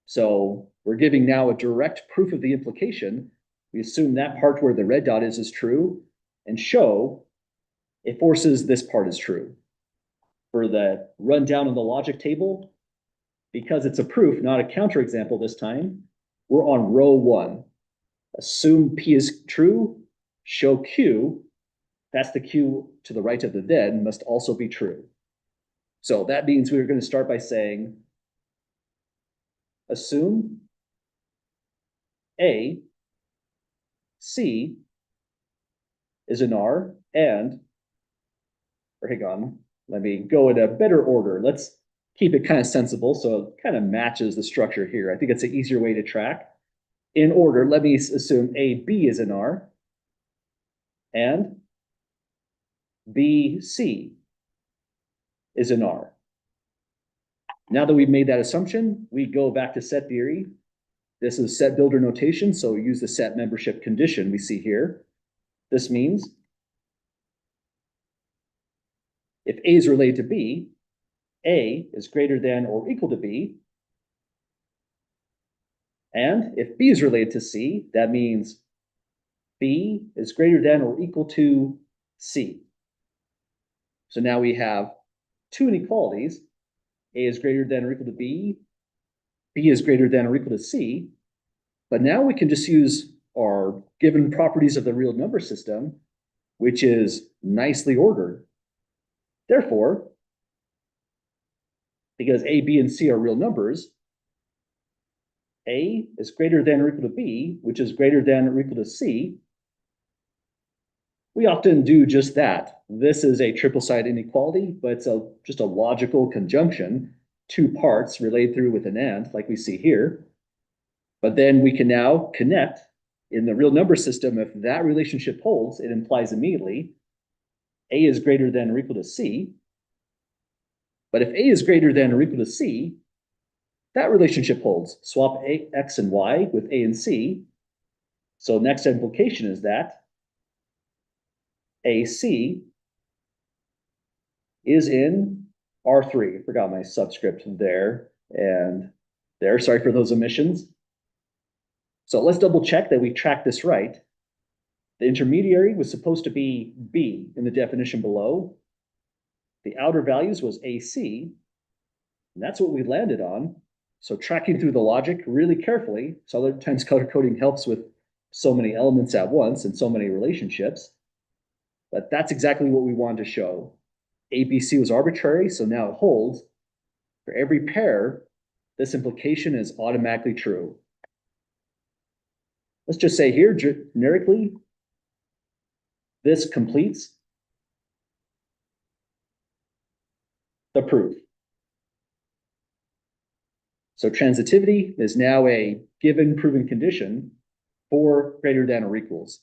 So we're giving now a direct proof of the implication. We assume that part where the red dot is true and show it forces this part is true. For the rundown of the logic table, because it's a proof, not a counterexample this time, we're on row 1. Assume P is true, show Q, that's the Q to the right of the then, must also be true. So that means we're going to start by saying, assume A, C is an R, and, or hang on, let me go in a better order. Let's keep it kind of sensible so it kind of matches the structure here. I think it's an easier way to track. In order, let me assume A, B is an R, and B, C is an R. Now that we've made that assumption, we go back to set theory. This is set builder notation, so we use the set membership condition we see here. This means if A is related to B, A is greater than or equal to B. And if B is related to C, that means B is greater than or equal to C. So now we have two inequalities. A is greater than or equal to B. B is greater than or equal to C. But now we can just use our given properties of the real number system, which is nicely ordered. Therefore, because A, B, and C are real numbers, A is greater than or equal to B, which is greater than or equal to C. We often do just that. This is a triple side inequality, but it's just a logical conjunction, two parts relayed through with an and, like we see here. But then we can now connect in the real number system. If that relationship holds, it implies immediately A is greater than or equal to C. But if A is greater than or equal to C, that relationship holds. Swap A, X and Y with A and C. So next implication is that AC is in R3. Forgot my subscript there and there. Sorry for those omissions. So let's double check that we tracked this right. The intermediary was supposed to be B in the definition below. The outer values was AC, and that's what we landed on. So tracking through the logic really carefully. So other times color coding helps with so many elements at once and so many relationships. But that's exactly what we wanted to show. ABC was arbitrary, so now it holds. For every pair, this implication is automatically true. Let's just say here, generically, this completes the proof. So transitivity is now a given proven condition for greater than or equals.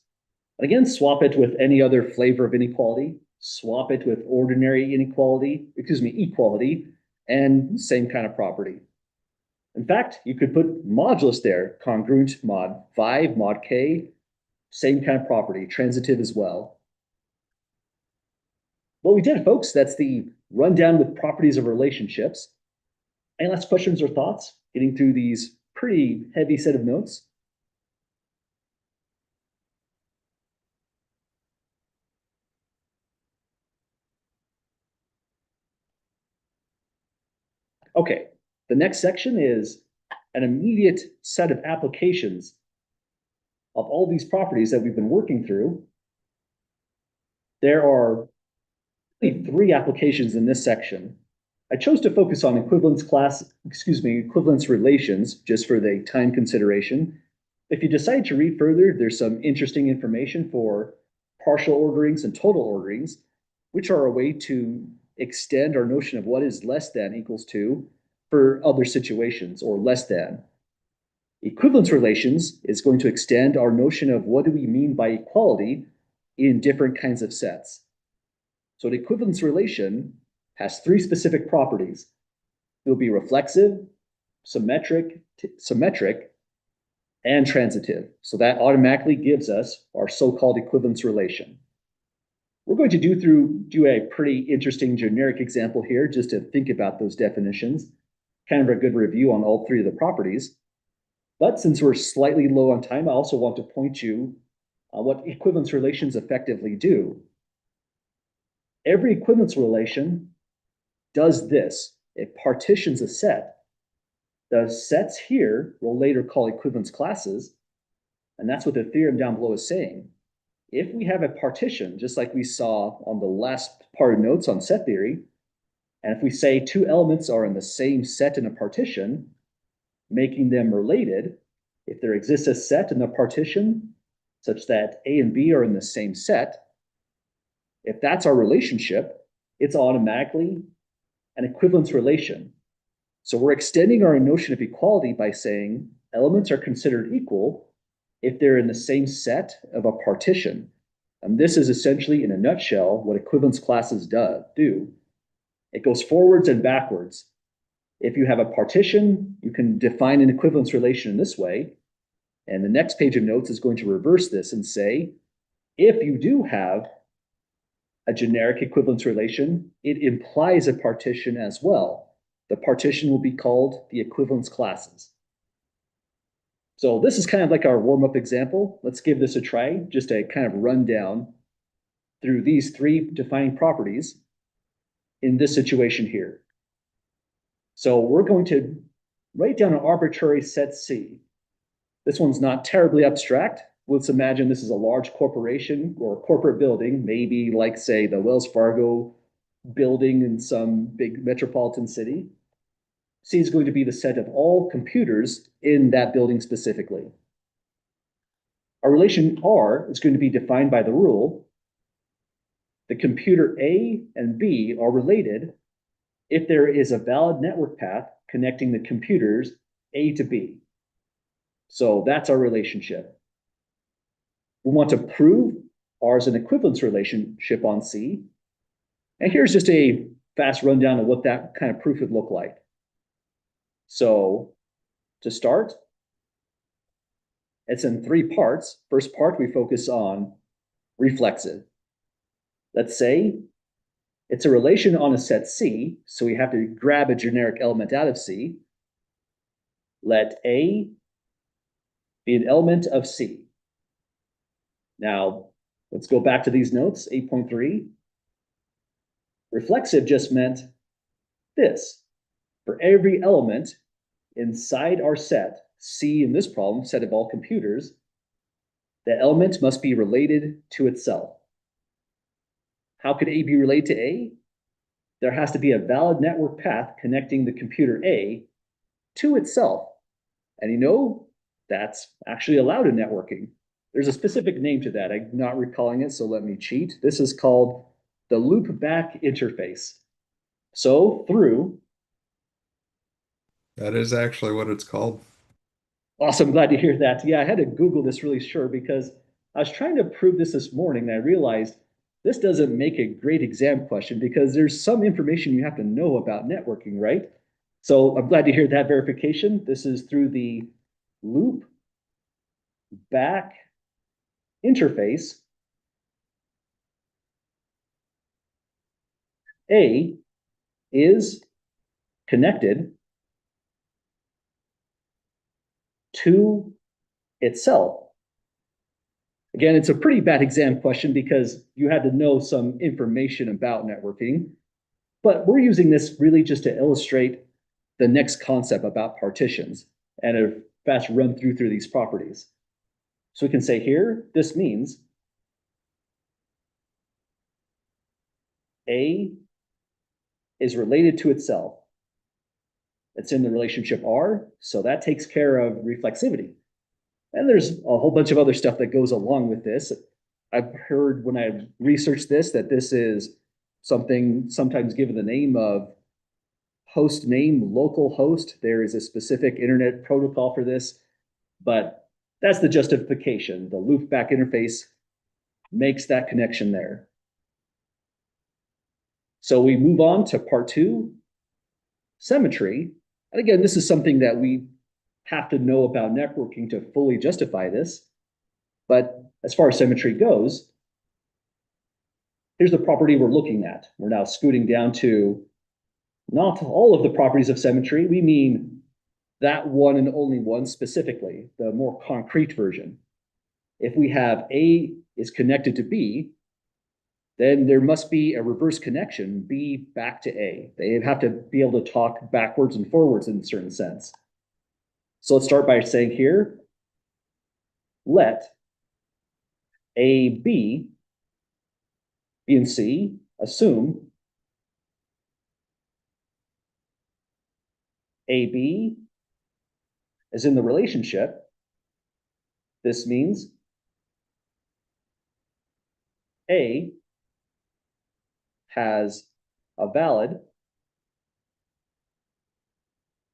Again, swap it with any other flavor of inequality, swap it with ordinary inequality, equality, and same kind of property. In fact, you could put modulus there, congruent mod 5, mod k, same kind of property, transitive as well. Well, we did, folks. That's the rundown with properties of relationships. Any last questions or thoughts getting through these pretty heavy set of notes? Okay, the next section is an immediate set of applications of all these properties that we've been working through. There are really three applications in this section. I chose to focus on equivalence relations just for the time consideration. If you decide to read further, there's some interesting information for partial orderings and total orderings, which are a way to extend our notion of what is less than equals to for other situations, or less than. Equivalence relations is going to extend our notion of what do we mean by equality in different kinds of sets. So an equivalence relation has three specific properties. It will be reflexive, symmetric, and transitive. So that automatically gives us our so-called equivalence relation. We're going to do a pretty interesting generic example here just to think about those definitions. Kind of a good review on all three of the properties. But since we're slightly low on time, I also want to point you what equivalence relations effectively do. Every equivalence relation does this. It partitions a set. The sets here we'll later call equivalence classes, and that's what the theorem down below is saying. If we have a partition, just like we saw on the last part of notes on set theory, and if we say two elements are in the same set in a partition, making them related, if there exists a set in the partition such that A and B are in the same set, if that's our relationship, it's automatically an equivalence relation. So we're extending our notion of equality by saying elements are considered equal if they're in the same set of a partition. And this is essentially, in a nutshell, what equivalence classes do. It goes forwards and backwards. If you have a partition, you can define an equivalence relation in this way. And the next page of notes is going to reverse this and say, if you do have a generic equivalence relation, it implies a partition as well. The partition will be called the equivalence classes. So this is kind of like our warm-up example. Let's give this a try, just a kind of rundown through these three defining properties in this situation here. So we're going to write down an arbitrary set C. This one's not terribly abstract. Let's imagine this is a large corporation or corporate building, maybe like, say, the Wells Fargo building in some big metropolitan city. C is going to be the set of all computers in that building specifically. Our relation R is going to be defined by the rule. The computer A and B are related if there is a valid network path connecting the computers A to B. So that's our relationship. We want to prove R is an equivalence relationship on C. And here's just a fast rundown of what that kind of proof would look like. So to start, it's in three parts. First part, we focus on reflexive. Let's say it's a relation on a set C, so we have to grab a generic element out of C. Let A be an element of C. Now, let's go back to these notes, 8.3. Reflexive just meant this. For every element inside our set, C in this problem, set of all computers, the element must be related to itself. How could A be related to A? There has to be a valid network path connecting the computer A to itself. And you know, that's actually allowed in networking. There's a specific name to that. I'm not recalling it, so let me cheat. This is called the loopback interface. So through. That is actually what it's called. Awesome, glad to hear that. Yeah, I had to Google this really sure because I was trying to prove this morning, and I realized this doesn't make a great exam question because there's some information you have to know about networking, right? So I'm glad to hear that verification. This is through the loop back interface. A is connected to itself. Again, it's a pretty bad exam question because you had to know some information about networking, but we're using this really just to illustrate the next concept about partitions and a fast run through these properties. So we can say here, this means A is related to itself. It's in the relationship R, so that takes care of reflexivity. And there's a whole bunch of other stuff that goes along with this. I've heard when I researched this that this is something sometimes given the name of host name local host. There is a specific internet protocol for this, but that's the justification. The loop back interface makes that connection there. So we move on to part two, symmetry. And again, this is something that we have to know about networking to fully justify this. But as far as symmetry goes, here's the property we're looking at. We're now scooting down to not all of the properties of symmetry. We mean that one and only one specifically, the more concrete version. If we have A is connected to B, then there must be a reverse connection, B back to A. They have to be able to talk backwards and forwards in a certain sense. So let's start by saying here, let A, B and C assume AB is in the relationship. This means A has a valid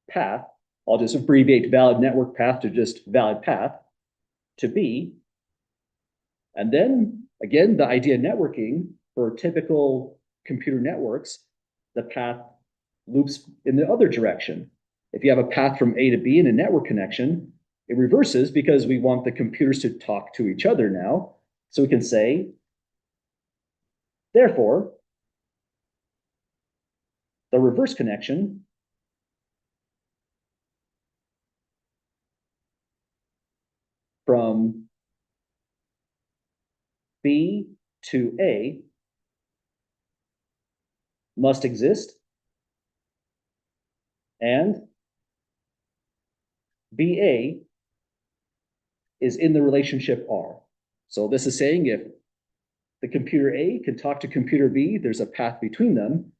path. I'll just abbreviate valid network path to just valid path to B. And then again, the idea of networking for typical computer networks, the path loops in the other direction. If you have a path from A to B in a network connection, it reverses because we want the computers to talk to each other now. So we can say, therefore, the reverse connection from B to A must exist, and BA is in the relationship R. So this is saying if the computer A can talk to computer B, there's a path between them.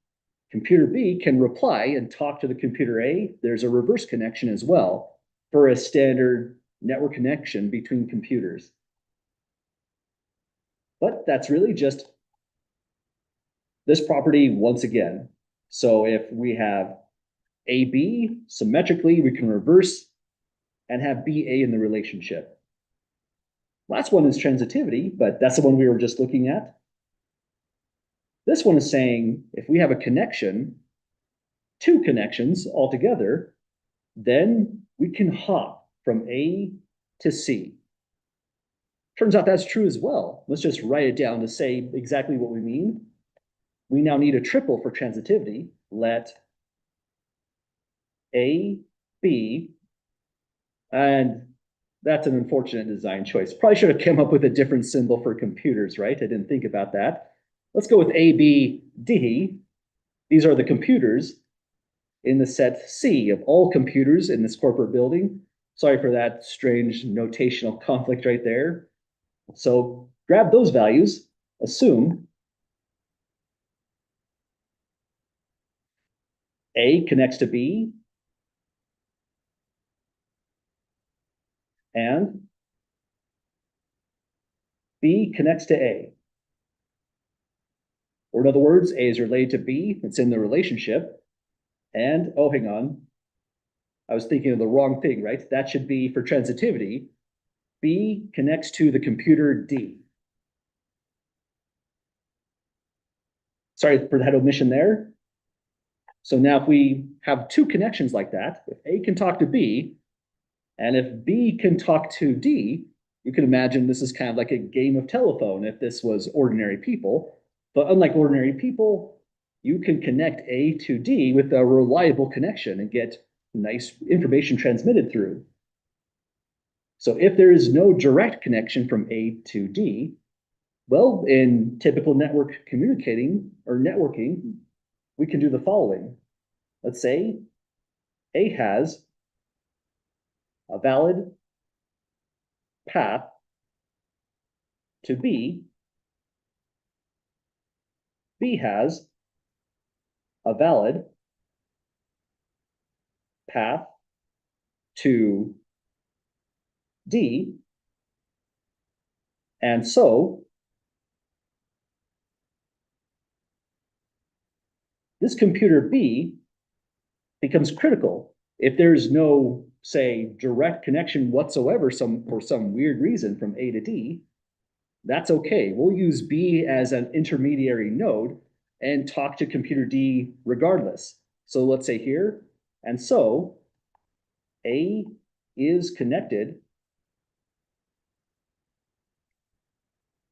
Computer B can reply and talk to the computer A. There's a reverse connection as well for a standard network connection between computers. But that's really just this property once again. So if we have AB symmetrically, we can reverse and have BA in the relationship. Last one is transitivity, but that's the one we were just looking at. This one is saying if we have a connection, two connections altogether, then we can hop from A to C. Turns out that's true as well. Let's just write it down to say exactly what we mean. We now need a triple for transitivity. Let A, B, and that's an unfortunate design choice. Probably should have come up with a different symbol for computers, right? I didn't think about that. Let's go with A, B, D. These are the computers in the set C of all computers in this corporate building. Sorry for that strange notational conflict right there. So grab those values, assume A connects to B, and B connects to A. Or in other words, A is related to B, it's in the relationship. And, oh, hang on, I was thinking of the wrong thing, right? That should be for transitivity. B connects to the computer D. Sorry for that omission there. So now if we have two connections like that, if A can talk to B, and if B can talk to D, you can imagine this is kind of like a game of telephone if this was ordinary people. But unlike ordinary people, you can connect A to D with a reliable connection and get nice information transmitted through. So if there is no direct connection from A to D, well, in typical network communicating or networking, we can do the following. Let's say A has a valid path to B. B has a valid path to D. And so this computer B becomes critical. If there's no, say, direct connection whatsoever for some weird reason from A to D, that's okay. We'll use B as an intermediary node and talk to computer D regardless. So let's say here, and so A is connected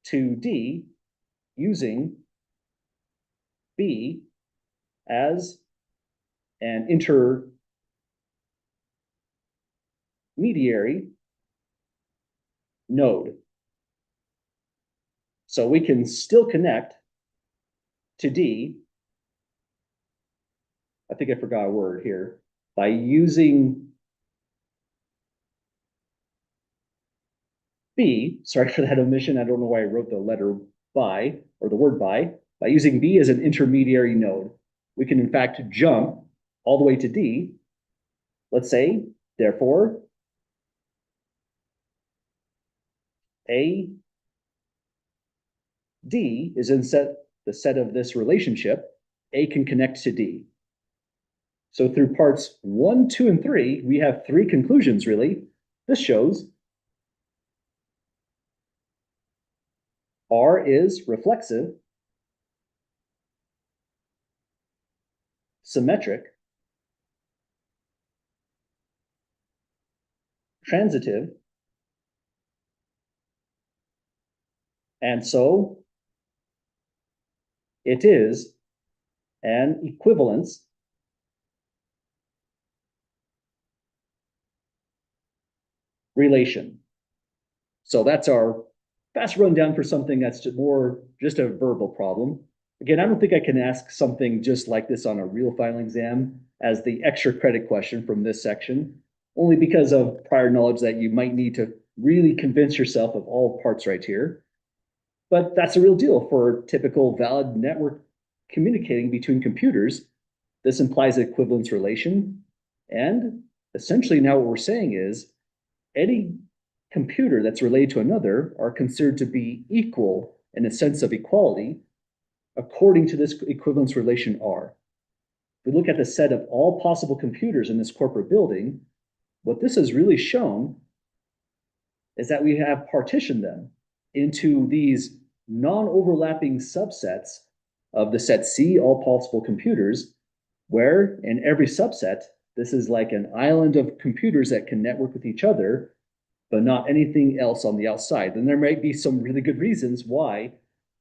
to D using B as an intermediary node. So we can still connect to D. I think I forgot a word here. By using B, sorry for that omission. I don't know why I wrote the letter by or the word by using B as an intermediary node. We can in fact jump all the way to D. Let's say, therefore, A D is in the set of this relationship. A can connect to D. So through parts 1, 2, and 3, we have 3 conclusions, really. This shows R is reflexive, symmetric, transitive, and so it is an equivalence relation. So that's our fast rundown for something that's more just a verbal problem. Again, I don't think I can ask something just like this on a real final exam as the extra credit question from this section, only because of prior knowledge that you might need to really convince yourself of all parts right here. But that's a real deal for typical valid network communicating between computers. This implies an equivalence relation. And essentially now what we're saying is any computer that's related to another are considered to be equal in a sense of equality according to this equivalence relation R. If we look at the set of all possible computers in this corporate building, what this has really shown is that we have partitioned them into these non-overlapping subsets of the set C, all possible computers, where in every subset, this is like an island of computers that can network with each other, but not anything else on the outside. And there might be some really good reasons why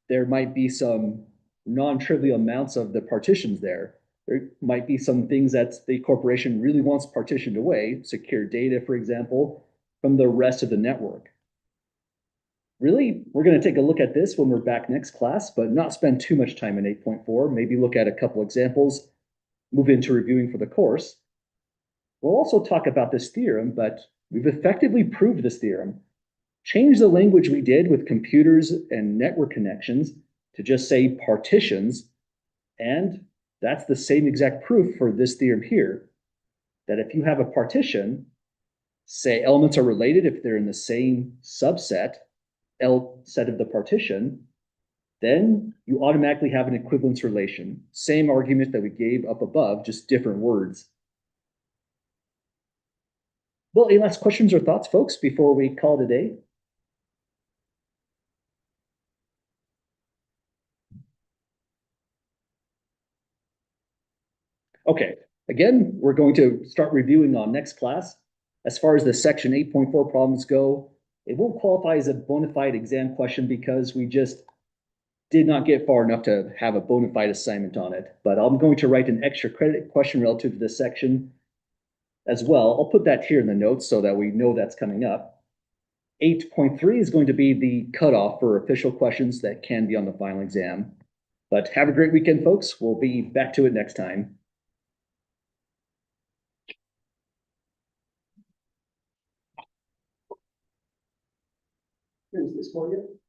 there might be some non-trivial amounts of the partitions there. There might be some things that the corporation really wants partitioned away, secure data, for example, from the rest of the network. Really, we're going to take a look at this when we're back next class, but not spend too much time in 8.4, maybe look at a couple examples, move into reviewing for the course. We'll also talk about this theorem, but we've effectively proved this theorem. Change the language we did with computers and network connections to just say partitions, and that's the same exact proof for this theorem here, that if you have a partition, say elements are related if they're in the same subset, L set of the partition, then you automatically have an equivalence relation. Same argument that we gave up above, just different words. Well, any last questions or thoughts, folks, before we call it a day? Okay, again, we're going to start reviewing on next class. As far as the section 8.4 problems go, it won't qualify as a bona fide exam question because we just did not get far enough to have a bona fide assignment on it. But I'm going to write an extra credit question relative to this section as well. I'll put that here in the notes so that we know that's coming up. 8.3 is going to be the cutoff for official questions that can be on the final exam. But have a great weekend, folks. We'll be back to it next time. Is this for you?